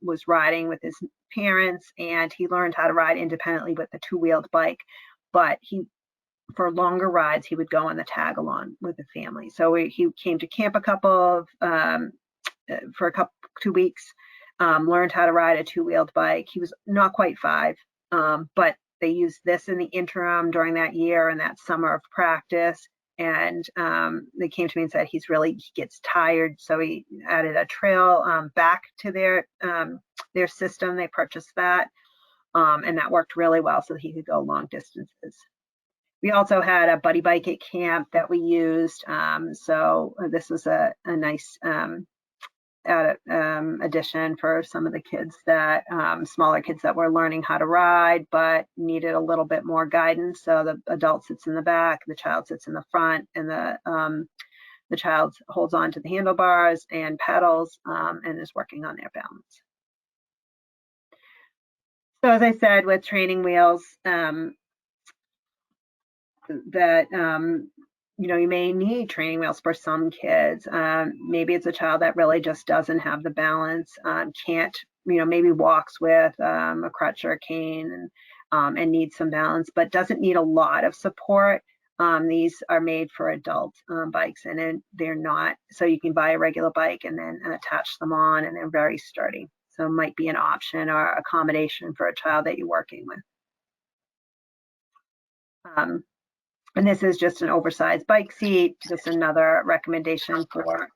was riding with his parents, and he learned how to ride independently with the two-wheeled bike. But for longer rides, he would go on the tag along with the family. So he came to camp for 2 weeks, learned how to ride a two-wheeled bike. He was not quite 5, but they used this in the interim during that year and that summer of practice. And they came to me and said he gets tired. So he added a trail back to their system. They purchased that, and that worked really well so he could go long distances. We also had a buddy bike at camp that we used. So this was a nice addition for some of the kids that, smaller kids that were learning how to ride, but needed a little bit more guidance. So the adult sits in the back, the child sits in the front, and the child holds on to the handlebars and pedals and is working on their balance. So as I said, with training wheels, you may need training wheels for some kids. Maybe it's a child that really just doesn't have the balance, can't, maybe walks with a crutch or a cane and needs some balance, but doesn't need a lot of support. These are made for adult bikes, and they're not, so you can buy a regular bike and then attach them on, and they're very sturdy. So it might be an option or accommodation for a child that you're working with. And this is just an oversized bike seat, just another recommendation for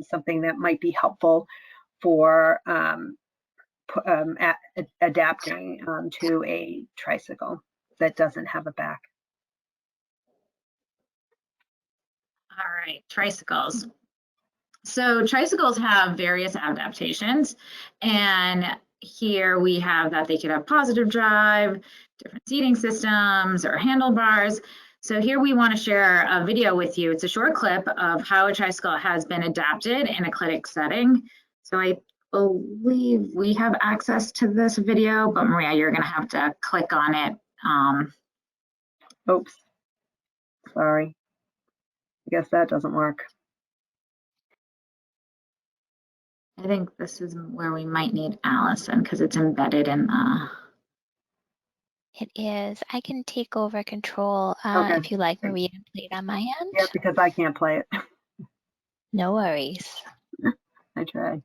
something that might be helpful for adapting to a tricycle that doesn't have a back. All right, tricycles. So tricycles have various adaptations, and here we have that they could have positive drive, different seating systems, or handlebars. So here we want to share a video with you. It's a short clip of how a tricycle has been adapted in a clinic setting. So I believe we have access to this video, but Maria, you're going to have to click on it. Oops, sorry. I guess that doesn't work. I think this is where we might need Allison because it's embedded in the... It is. I can take over control Okay. if you like, Maria, and play it on my end. Yeah, because I can't play it. No worries. I tried.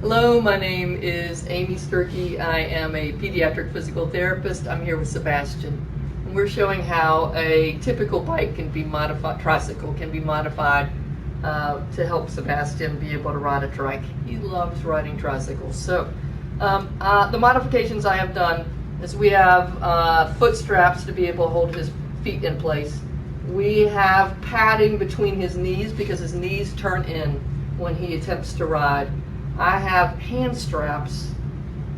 Hello, my name is Amy Sturkey. I am a pediatric physical therapist. I'm here with Sebastian. And we're showing how a typical bike can be modified, tricycle can be modified to help Sebastian be able to ride a trike. He loves riding tricycles. So the modifications I have done is we have foot straps to be able to hold his feet in place. We have padding between his knees because his knees turn in when he attempts to ride. I have hand straps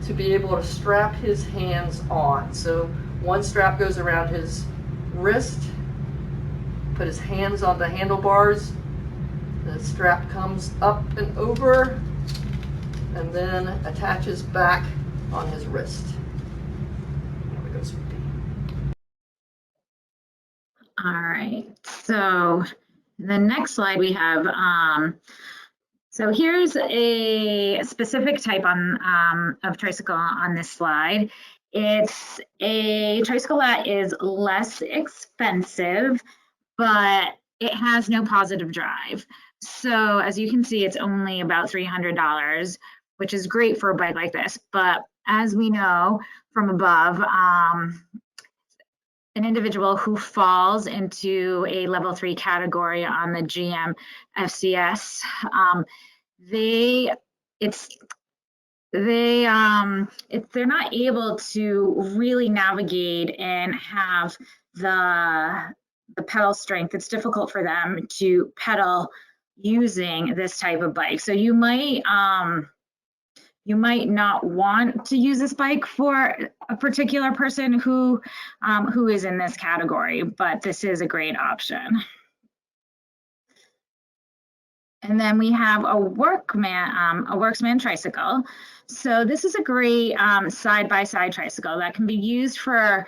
to be able to strap his hands on. So one strap goes around his wrist, put his hands on the handlebars, the strap comes up and over, and then attaches back on his wrist. There we go, sweetie. All right, so the next slide we have, so here's a specific type of tricycle on this slide. It's a tricycle that is less expensive, but it has no positive drive. So as you can see, it's only about $300, which is great for a bike like this. But as we know from above, an individual who falls into a level 3 category on the GMFCS, they're not able to really navigate and have the pedal strength. It's difficult for them to pedal using this type of bike. So you might not want to use this bike for a particular person who is in this category, but this is a great option. And then we have a Worksman tricycle. So this is a great side-by-side tricycle that can be used for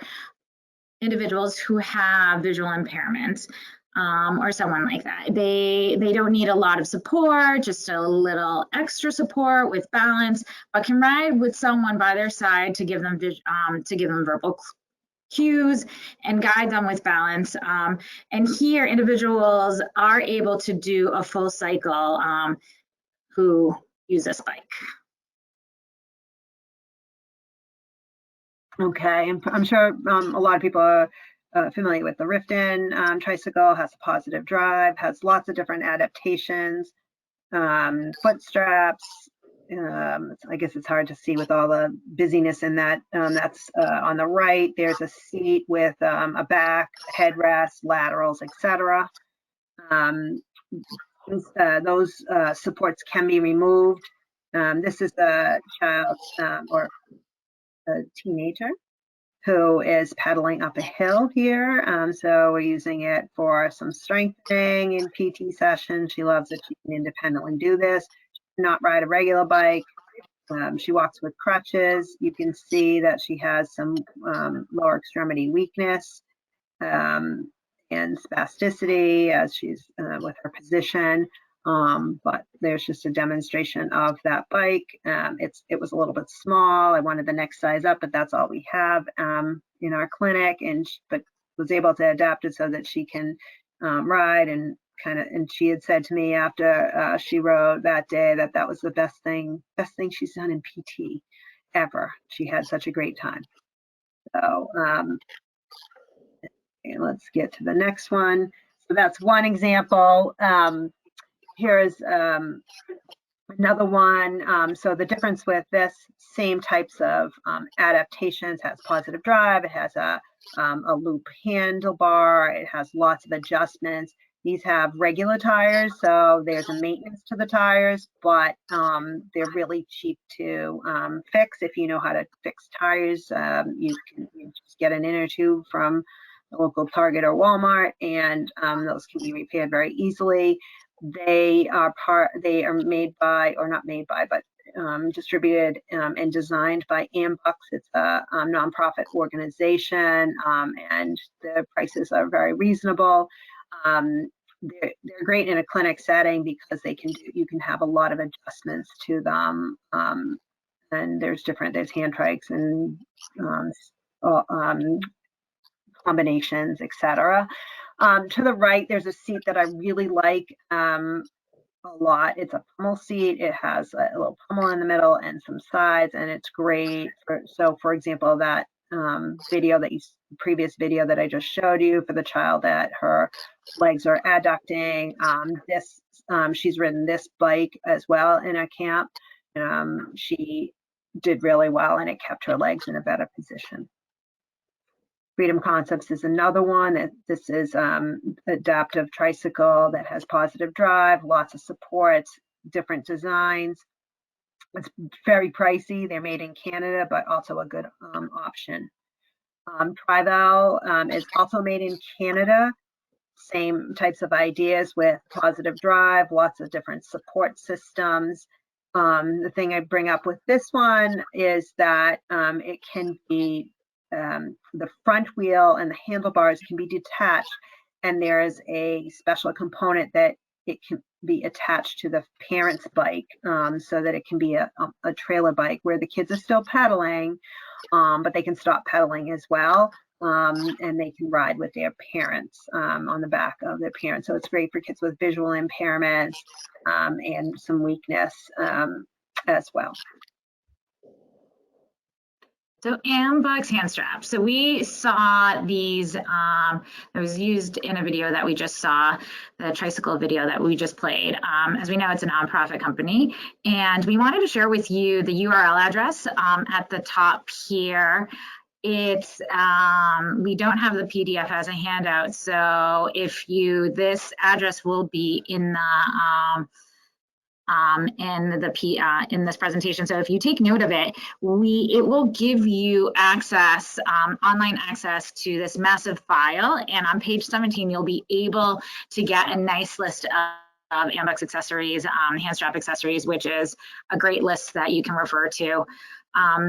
individuals who have visual impairments or someone like that. They don't need a lot of support, just a little extra support with balance, but can ride with someone by their side to give them verbal cues and guide them with balance. And here, individuals are able to do a full cycle who use this bike. Okay, I'm sure a lot of people are familiar with the Riften tricycle. Has a positive drive, has lots of different adaptations, foot straps. I guess it's hard to see with all the busyness in that. That's on the right. There's a seat with a back, headrest, laterals, etc. Those supports can be removed. This is a child or a teenager who is pedaling up a hill here. So we're using it for some strengthening in PT sessions. She loves that she can independently do this. She cannot ride a regular bike. She walks with crutches. You can see that she has some lower extremity weakness and spasticity as she's with her position. But there's just a demonstration of that bike. It was a little bit small. I wanted the next size up, but that's all we have in our clinic. But was able to adapt it so that she can ride and and she had said to me after she rode that day that was the best thing she's done in PT ever. She had such a great time. So and let's get to the next one. So that's one example. Here's another one. So the difference with this, same types of adaptations, has positive drive, it has a loop handlebar, it has lots of adjustments. These have regular tires, so there's a maintenance to the tires, but they're really cheap to fix. If you know how to fix tires, you can just get an inner tube from the local Target or Walmart, and those can be repaired very easily. They are made by, or not made by, but distributed and designed by Handbrakes. It's a nonprofit organization, and the prices are very reasonable. They're great in a clinic setting because you can have a lot of adjustments to them. And there's hand trikes and combinations, etc. To the right, there's a seat that I really like a lot. It's a Pommel Seat. It has a little pommel in the middle and some sides, and it's great. For example, that previous video that I just showed you for the child that her legs are adducting. She's ridden this bike as well in a camp. She did really well, and it kept her legs in a better position. Freedom Concepts is another one. This is adaptive tricycle that has positive drive, lots of supports, different designs. It's very pricey. They're made in Canada, but also a good option. Tricycle is also made in Canada. Same types of ideas with positive drive, lots of different support systems. The thing I bring up with this one is that it can be the front wheel and the handlebars can be detached, and there is a special component that it can be attached to the parent's bike, so that it can be a trailer bike where the kids are still pedaling, but they can stop pedaling as well, and they can ride with their parents on the back of their parents. So it's great for kids with visual impairments and some weakness as well. So Handbrakes hand straps. So we saw these, it was used in a video that we just saw, the Tricycle video that we just played. As we know, it's a nonprofit company. And we wanted to share with you the URL address at the top here. It's, we don't have the PDF as a handout. So if you, this address will be in the, in this presentation. So if you take note of it, it will give you access, online access to this massive file. And on page 17, you'll be able to get a nice list of Handbrakes accessories, hand strap accessories, which is a great list that you can refer to.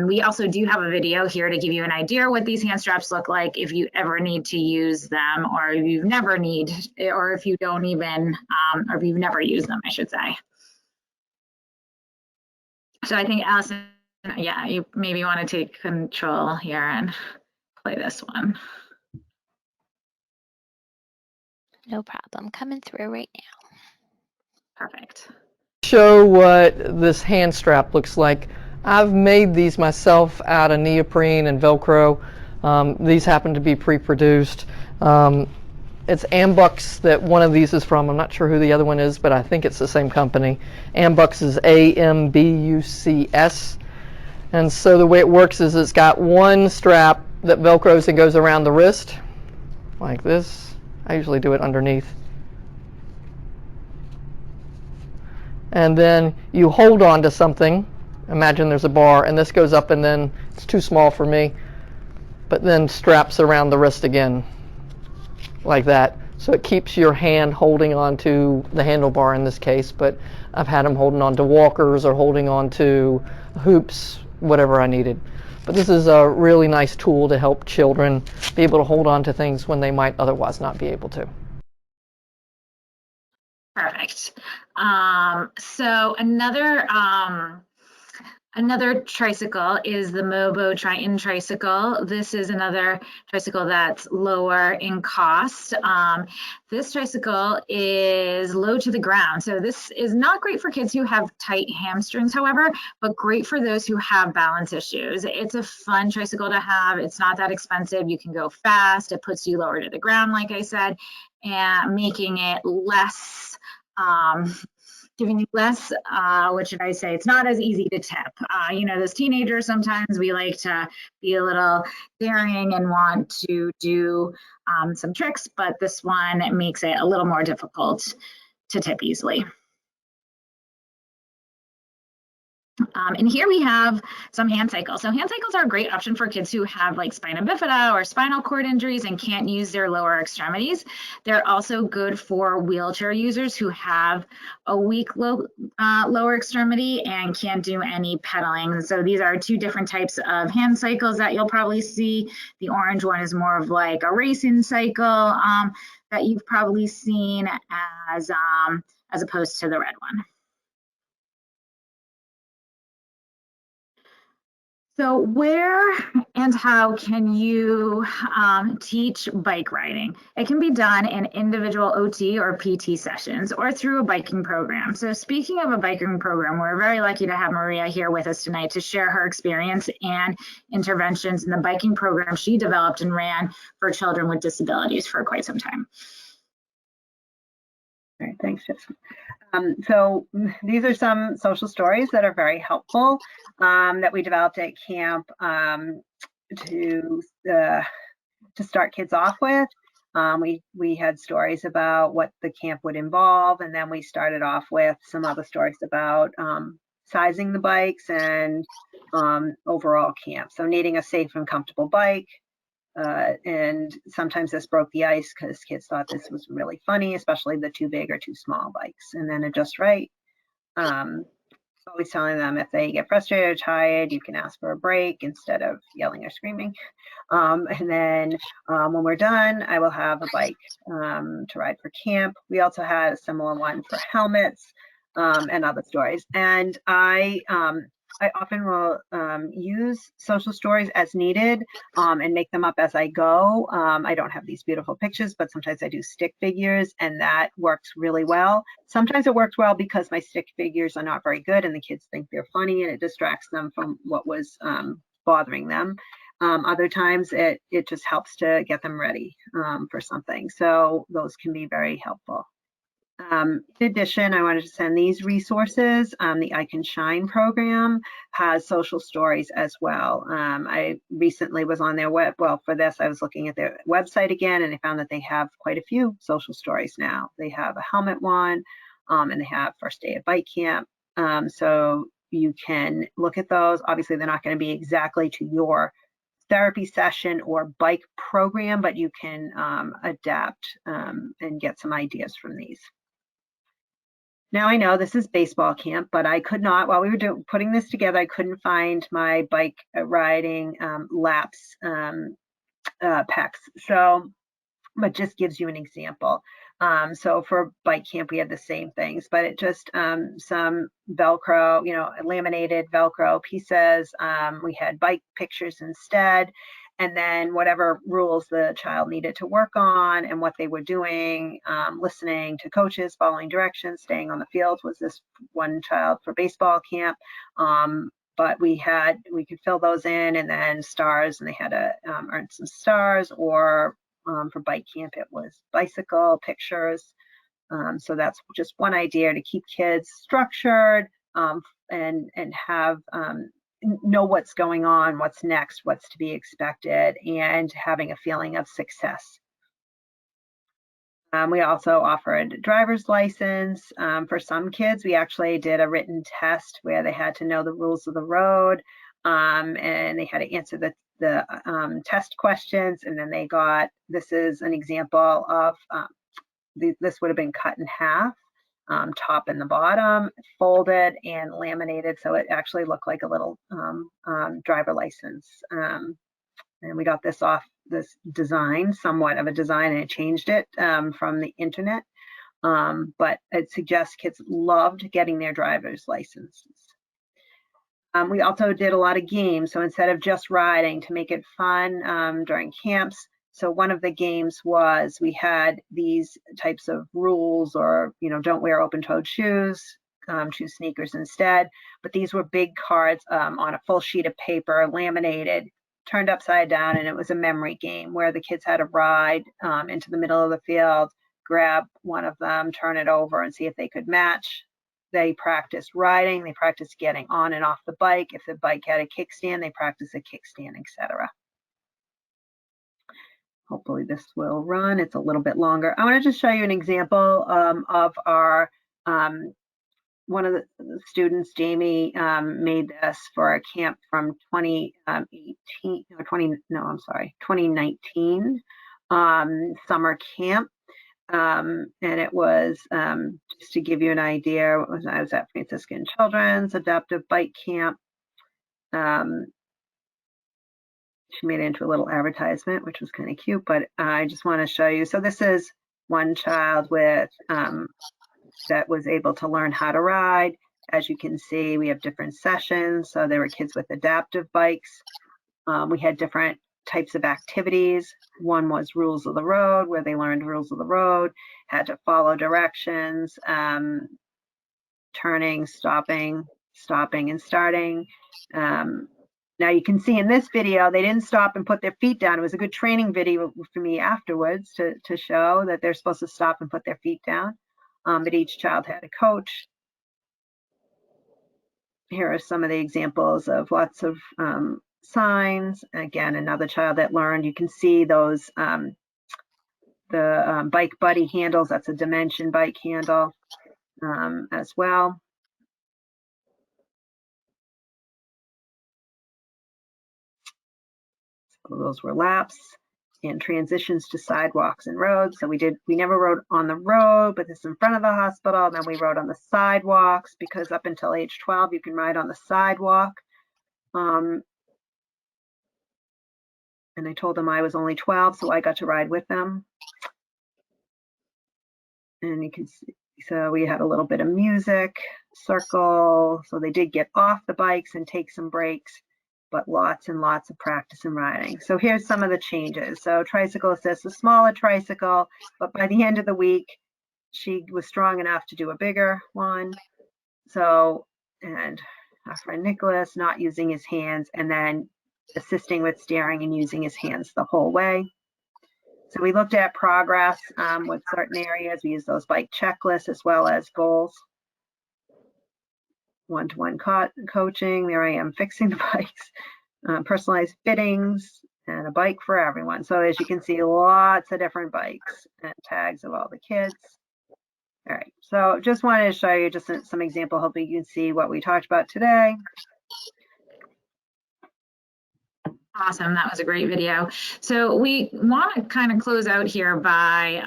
We also do have a video here to give you an idea what these hand straps look like if you ever need to use them, or you never need, or if you don't even, or if you've never used them, I should say. So I think Allison, yeah, you maybe want to take control here and play this one. No problem, coming through right now. Perfect. Show what this hand strap looks like. I've made these myself out of neoprene and Velcro. These happen to be pre-produced. It's Ambucks that one of these is from. I'm not sure who the other one is, but I think it's the same company. Ambucks is AMBUCS. And so the way it works is it's got one strap that Velcros and goes around the wrist, like this. I usually do it underneath. And then you hold on to something. Imagine there's a bar, and this goes up, and then it's too small for me, but then straps around the wrist again, like that. So it keeps your hand holding on to the handlebar in this case, but I've had them holding on to walkers or holding on to hoops, whatever I needed. But this is a really nice tool to help children be able to hold on to things when they might otherwise not be able to. Perfect. So another tricycle is the Mobo Triton tricycle. This is another tricycle that's lower in cost. This tricycle is low to the ground. So this is not great for kids who have tight hamstrings, however, but great for those who have balance issues. It's a fun tricycle to have. It's not that expensive. You can go fast. It puts you lower to the ground, like I said, and making it less, giving you less, what should I say? It's not as easy to tip. You know, as teenagers, sometimes we like to be a little daring and want to do some tricks, but this one makes it a little more difficult to tip easily. And here we have some hand cycles. So hand cycles are a great option for kids who have like spina bifida or spinal cord injuries and can't use their lower extremities. They're also good for wheelchair users who have a weak lower extremity and can't do any pedaling. So these are two different types of hand cycles that you'll probably see. The orange one is more of like a racing cycle that you've probably seen as opposed to the red one. So where and how can you teach bike riding? It can be done in individual OT or PT sessions or through a biking program. So speaking of a biking program, we're very lucky to have Maria here with us tonight to share her experience and interventions in the biking program she developed and ran for children with disabilities for quite some time. All right, thanks, Jessica. So these are some social stories that are very helpful that we developed at camp to start kids off with. We had stories about what the camp would involve, and then we started off with some other stories about sizing the bikes and overall camp. So needing a safe and comfortable bike. And sometimes this broke the ice because kids thought this was really funny, especially the too big or too small bikes. And then adjust right. Always telling them if they get frustrated or tired, you can ask for a break instead of yelling or screaming. And then when we're done, I will have a bike to ride for camp. We also had a similar one for helmets and other stories. And I often will use social stories as needed and make them up as I go. I don't have these beautiful pictures, but sometimes I do stick figures, and that works really well. Sometimes it works well because my stick figures are not very good and the kids think they're funny, and it distracts them from what was bothering them. Other times it just helps to get them ready for something. So those can be very helpful. In addition, I wanted to send these resources. The I Can Shine program has social stories as well. I recently was on their web. Well, for this, I was looking at their website again, and I found that they have quite a few social stories now. They have a helmet one, and they have first day at bike camp. So you can look at those. Obviously, they're not going to be exactly to your therapy session or bike program, but you can adapt and get some ideas from these. Now I know this is baseball camp, but I could not, while we were putting this together, I couldn't find my bike riding laps pecs. So, but just gives you an example. So for bike camp, we had the same things, but it just some Velcro, you know, laminated Velcro pieces. We had bike pictures instead. And then whatever rules the child needed to work on and what they were doing, listening to coaches, following directions, staying on the field was this one child for baseball camp. But we could fill those in, and then stars, and they had to earn some stars, or for bike camp, it was bicycle pictures. So that's just one idea to keep kids structured and have know what's going on, what's next, what's to be expected, and having a feeling of success. We also offered driver's license. For some kids, we actually did a written test where they had to know the rules of the road, and they had to answer the test questions, and then they got, this is an example of, this would have been cut in half. Top and the bottom, folded and laminated, so it actually looked like a little driver license. And we got this off this design, somewhat of a design, and I changed it from the internet. But it suggests kids loved getting their driver's licenses. We also did a lot of games, so instead of just riding, to make it fun during camps. So one of the games was, we had these types of rules, or, you know, don't wear open-toed shoes, choose sneakers instead. But these were big cards on a full sheet of paper, laminated, turned upside down, and it was a memory game where the kids had to ride into the middle of the field, grab one of them, turn it over, and see if they could match. They practiced riding, they practiced getting on and off the bike. If the bike had a kickstand, they practiced a kickstand, etc. Hopefully this will run. It's a little bit longer. I want to just show you an example of our, one of the students, Jamie, made this for a camp from 2019 summer camp. And it was, just to give you an idea, I was at Franciscan Children's Adaptive Bike Camp. She made it into a little advertisement, which was kind of cute, but I just want to show you. So this is one child with that was able to learn how to ride. As you can see, we have different sessions. So there were kids with adaptive bikes. We had different types of activities. One was rules of the road, where they learned rules of the road, had to follow directions, turning, stopping and starting. Now you can see in this video, they didn't stop and put their feet down. It was a good training video for me afterwards to show that they're supposed to stop and put their feet down. But each child had a coach. Here are some of the examples of lots of signs. Again, another child that learned. You can see those, the bike buddy handles. That's a dimension bike handle as well. So those were laps and transitions to sidewalks and roads. So we never rode on the road, but this is in front of the hospital. And then we rode on the sidewalks, because up until age 12, you can ride on the sidewalk. And I told them I was only 12, so I got to ride with them. And you can see, so we had a little bit of music, circle. So they did get off the bikes and take some breaks, but lots and lots of practice and riding. So here's some of the changes. So Tricycle assist, a smaller tricycle, but by the end of the week, she was strong enough to do a bigger one. So, and our friend Nicholas not using his hands, and then assisting with steering and using his hands the whole way. So we looked at progress with certain areas. We used those bike checklists as well as goals. One-to-one coaching. There I am fixing the bikes, personalized fittings, and a bike for everyone. So as you can see, lots of different bikes and tags of all the kids. All right, so just wanted to show you just some example. Hopefully you can see what we talked about today. Awesome, that was a great video. So we want to kind of close out here by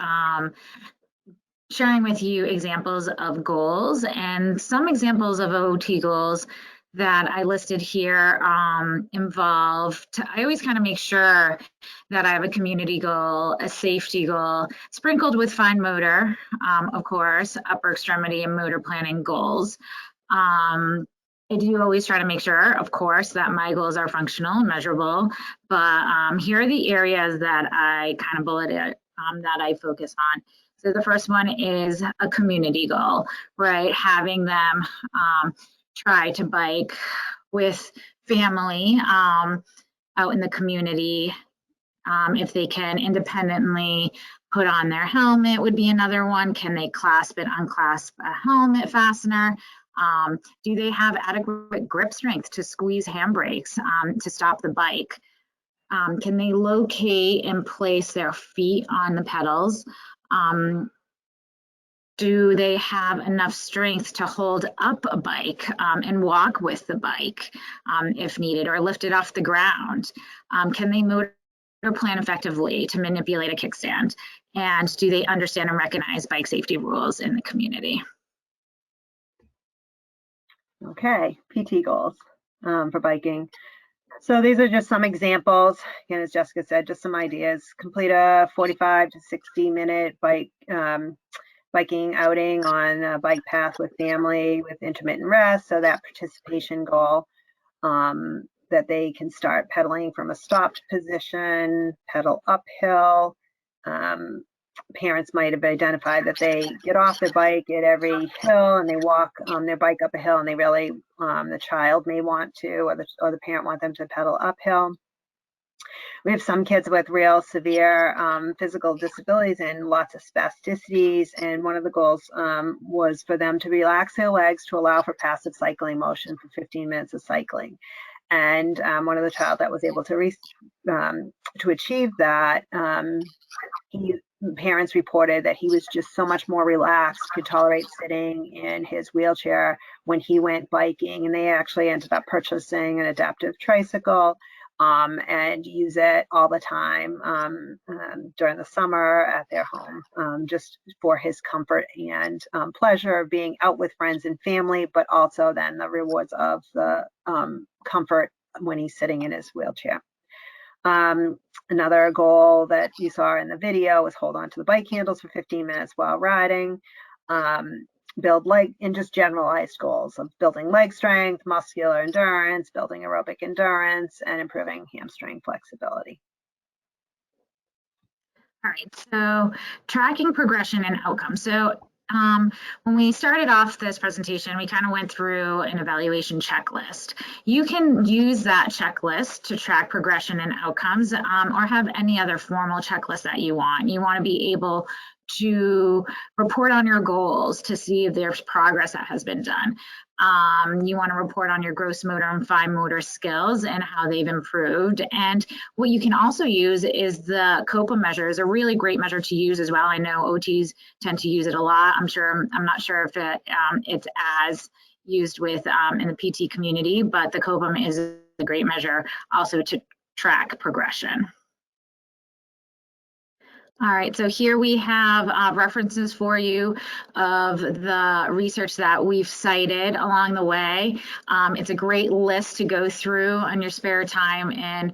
sharing with you examples of goals, and some examples of OT goals that I listed here involve, I always kind of make sure that I have a community goal, a safety goal, sprinkled with fine motor, of course, upper extremity and motor planning goals. I do always try to make sure, of course, that my goals are functional and measurable, but here are the areas that I kind of bulleted that I focus on. So the first one is a community goal, right? Having them try to bike with family out in the community. If they can independently put on their helmet would be another one. Can they clasp and unclasp a helmet fastener? Do they have adequate grip strength to squeeze handbrakes to stop the bike? Can they locate and place their feet on the pedals? Do they have enough strength to hold up a bike and walk with the bike if needed, or lift it off the ground? Can they motor plan effectively to manipulate a kickstand? And do they understand and recognize bike safety rules in the community? Okay, PT goals for biking. So these are just some examples. Again, as Jessica said, just some ideas. Complete a 45 to 60-minute biking outing on a bike path with family with intermittent rest. So that participation goal, that they can start pedaling from a stopped position, pedal uphill. Parents might have identified that they get off their bike at every hill and they walk their bike up a hill, and they really, the child may want to, or the parent want them to pedal uphill. We have some kids with real severe physical disabilities and lots of spasticities, and one of the goals was for them to relax their legs to allow for passive cycling motion for 15 minutes of cycling. And one of the child that was able to achieve that, parents reported that he was just so much more relaxed, could tolerate sitting in his wheelchair when he went biking, and they actually ended up purchasing an adaptive tricycle and use it all the time during the summer at their home, just for his comfort and pleasure of being out with friends and family, but also then the rewards of the comfort when he's sitting in his wheelchair. Another goal that you saw in the video was hold on to the bike handles for 15 minutes while riding. Build leg, and just generalized goals of building leg strength, muscular endurance, building aerobic endurance, and improving hamstring flexibility. All right, so tracking progression and outcome. So when we started off this presentation, we kind of went through an evaluation checklist. You can use that checklist to track progression and outcomes, or have any other formal checklist that you want. You want to be able to report on your goals to see if there's progress that has been done. You want to report on your gross motor and fine motor skills and how they've improved. And what you can also use is the COPA measure is a really great measure to use as well. I know OTs tend to use it a lot. I'm not sure if it's as used with in the PT community, but the COPA is a great measure also to track progression. All right, so here we have references for you of the research that we've cited along the way. It's a great list to go through on your spare time, and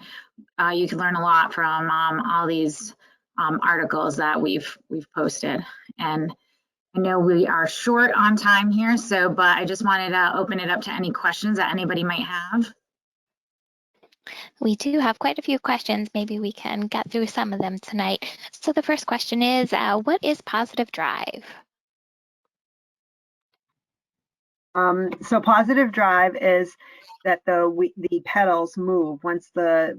you can learn a lot from all these articles that we've posted. And I know we are short on time here, but I just wanted to open it up to any questions that anybody might have. We do have quite a few questions. Maybe we can get through some of them tonight. So the first question is, what is positive drive? So positive drive is that the pedals move once the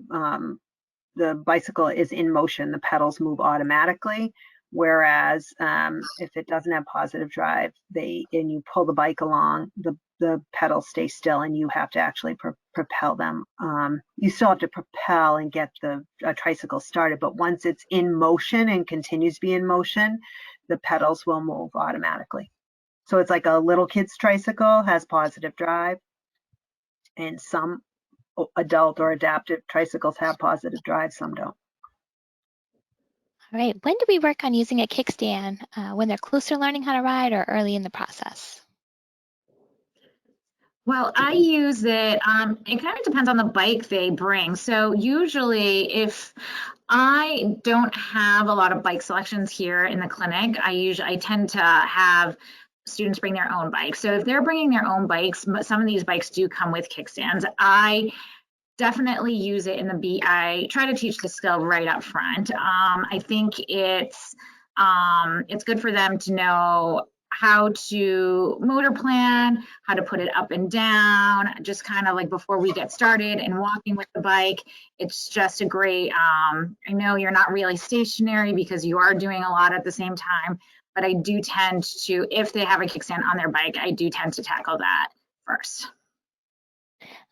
bicycle is in motion. The pedals move automatically. Whereas if it doesn't have positive drive, and you pull the bike along, the pedals stay still, and you have to actually propel them. You still have to propel and get the tricycle started, but once it's in motion and continues to be in motion, the pedals will move automatically. So it's like a little kid's tricycle has positive drive, and some adult or adaptive tricycles have positive drive, some don't. All right, when do we work on using a kickstand? When they're close to learning how to ride or early in the process? Well, I use it, it kind of depends on the bike they bring. So usually if I don't have a lot of bike selections here in the clinic, I tend to have students bring their own bikes. So if they're bringing their own bikes, but some of these bikes do come with kickstands, I definitely use it in the I try to teach the skill right up front. I think it's good for them to know how to motor plan, how to put it up and down, just kind of like before we get started and walking with the bike. It's just a great, I know you're not really stationary because you are doing a lot at the same time, but I do tend to, if they have a kickstand on their bike, I do tend to tackle that first.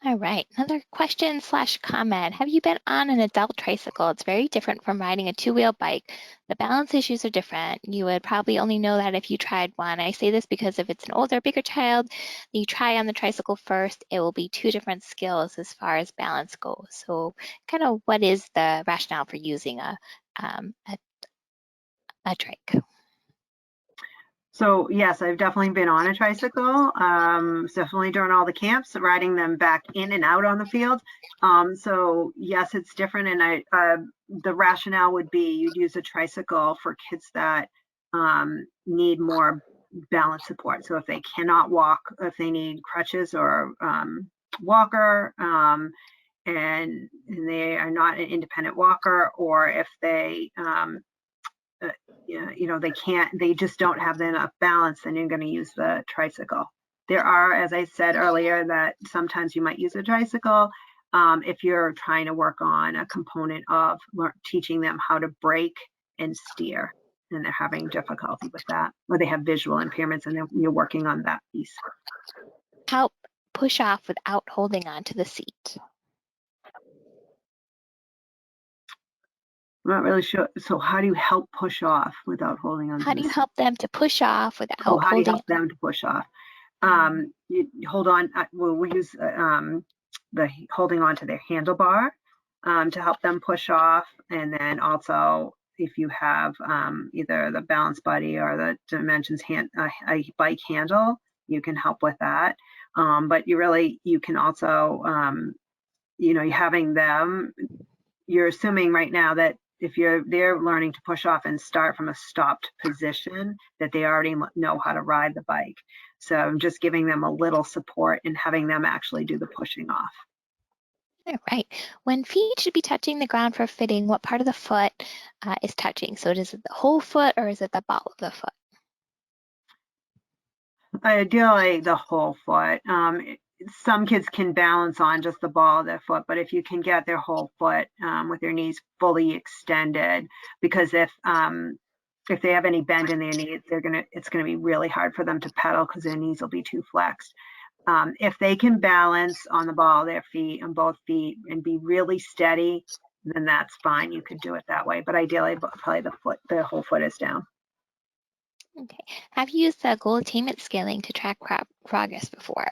All right, another question / comment. Have you been on an adult tricycle? It's very different from riding a two-wheel bike. The balance issues are different. You would probably only know that if you tried one. I say this because if it's an older, bigger child, you try on the tricycle first, it will be two different skills as far as balance goes. So kind of what is the rationale for using a trike? So yes, I've definitely been on a tricycle, definitely during all the camps, riding them back in and out on the field. So yes, it's different. And the rationale would be you'd use a tricycle for kids that need more balance support. So if they cannot walk, if they need crutches or walker, and they are not an independent walker, or if they they just don't have enough balance, then you're going to use the tricycle. There are, as I said earlier, that sometimes you might use a tricycle if you're trying to work on a component of teaching them how to brake and steer, and they're having difficulty with that, or they have visual impairments and you're working on that piece. Help push off without holding on to the seat. I'm not really sure. So how do you help push off without holding on? How do you help them to push off without holding? How do you help them to push off? You hold on. We'll use the holding on to their handlebar to help them push off, and then also if you have either the balance buddy or the Dimensions a bike handle, you can help with that. But you can also having them. You're assuming right now that if they're learning to push off and start from a stopped position, that they already know how to ride the bike. So I'm just giving them a little support and having them actually do the pushing off. All right. When feet should be touching the ground for fitting, what part of the foot is touching? So is it the whole foot or is it the ball of the foot? Ideally, the whole foot. Some kids can balance on just the ball of their foot, but if you can get their whole foot with their knees fully extended, because if they have any bend in their knees, it's gonna be really hard for them to pedal because their knees will be too flexed. If they can balance on the ball of their feet, on both feet, and be really steady, then that's fine. You could do it that way, but ideally, probably the whole foot is down. Okay. Have you used the goal attainment scaling to track progress before?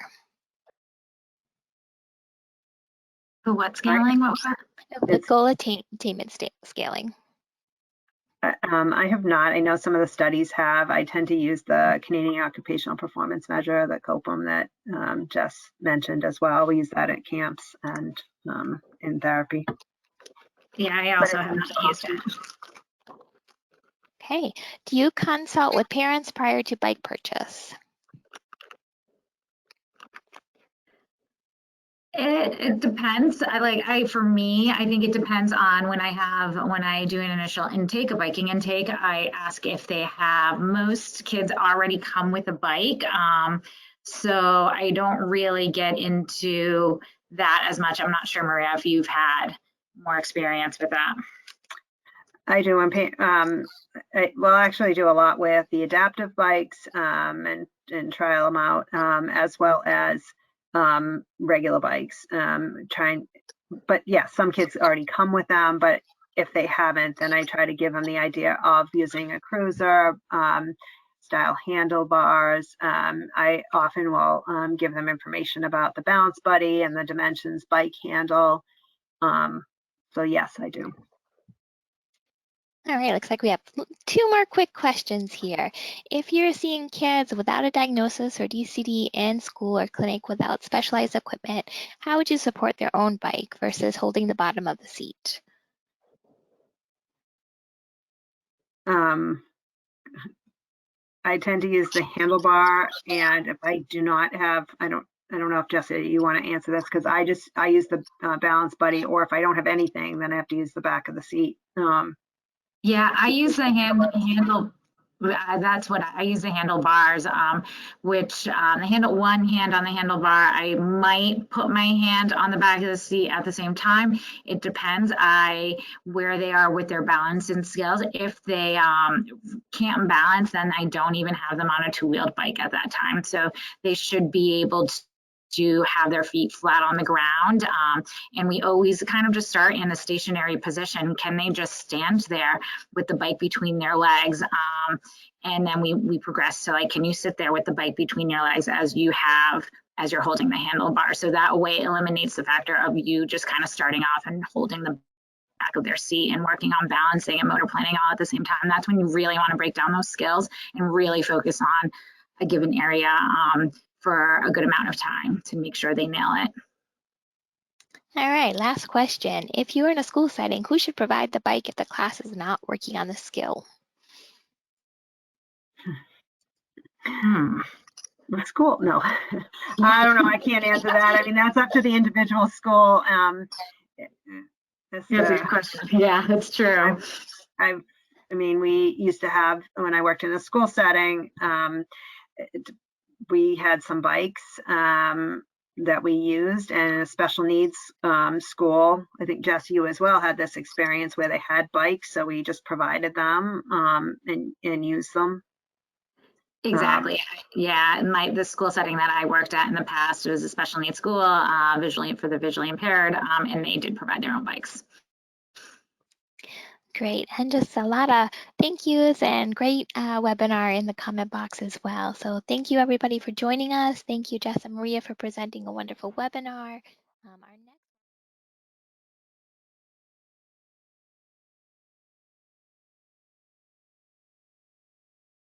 The what scaling? What was that? The goal attainment scaling. I have not. I know some of the studies have. I tend to use the Canadian Occupational Performance Measure, the COPM that Jess mentioned as well. We use that at camps and in therapy. Yeah, I also have not used it. Okay. Do you consult with parents prior to bike purchase? It depends. For me, I think it depends on when I do an initial intake, a biking intake, I ask if they have, most kids already come with a bike. So I don't really get into that as much. I'm not sure, Maria, if you've had more experience with that. I do. Well, I actually do a lot with the adaptive bikes and trial them out, as well as regular bikes. But yeah, some kids already come with them, but if they haven't, then I try to give them the idea of using a cruiser, style handlebars. I often will give them information about the balance buddy and the dimensions bike handle. So yes, I do. All right, looks like we have 2 more quick questions here. If you're seeing kids without a diagnosis or DCD in school or clinic without specialized equipment, how would you support their own bike versus holding the bottom of the seat? I tend to use the handlebar, and if I do not have, I don't know if Jessica, you want to answer this, because I use the balance buddy, or if I don't have anything, then I have to use the back of the seat. Yeah, I use the handle. That's what I use, the handlebars, which the one hand on the handlebar, I might put my hand on the back of the seat at the same time. It depends where they are with their balance and skills. If they can't balance, then I don't even have them on a two-wheeled bike at that time. So they should be able to have their feet flat on the ground. And we always kind of just start in a stationary position. Can they just stand there with the bike between their legs? And then we progress to, like, can you sit there with the bike between your legs as you're holding the handlebar? So that way it eliminates the factor of you just kind of starting off and holding the back of their seat and working on balancing and motor planning all at the same time. That's when you really want to break down those skills and really focus on a given area for a good amount of time to make sure they nail it. All right, last question. If you're in a school setting, who should provide the bike if the class is not working on the skill? School? No, I don't know. I can't answer that. I mean, that's up to the individual school. That's a good question. Yeah, that's true. I mean, we used to have, when I worked in a school setting, we had some bikes that we used, and a special needs school, I think Jess, you as well had this experience where they had bikes, so we just provided them and used them. Exactly. Yeah, the school setting that I worked at in the past was a special needs school, for the visually impaired, and they did provide their own bikes. Great, and just a lot of thank yous and great webinar in the comment box as well. So thank you everybody for joining us. Thank you, Jess and Maria, for presenting a wonderful webinar. Our next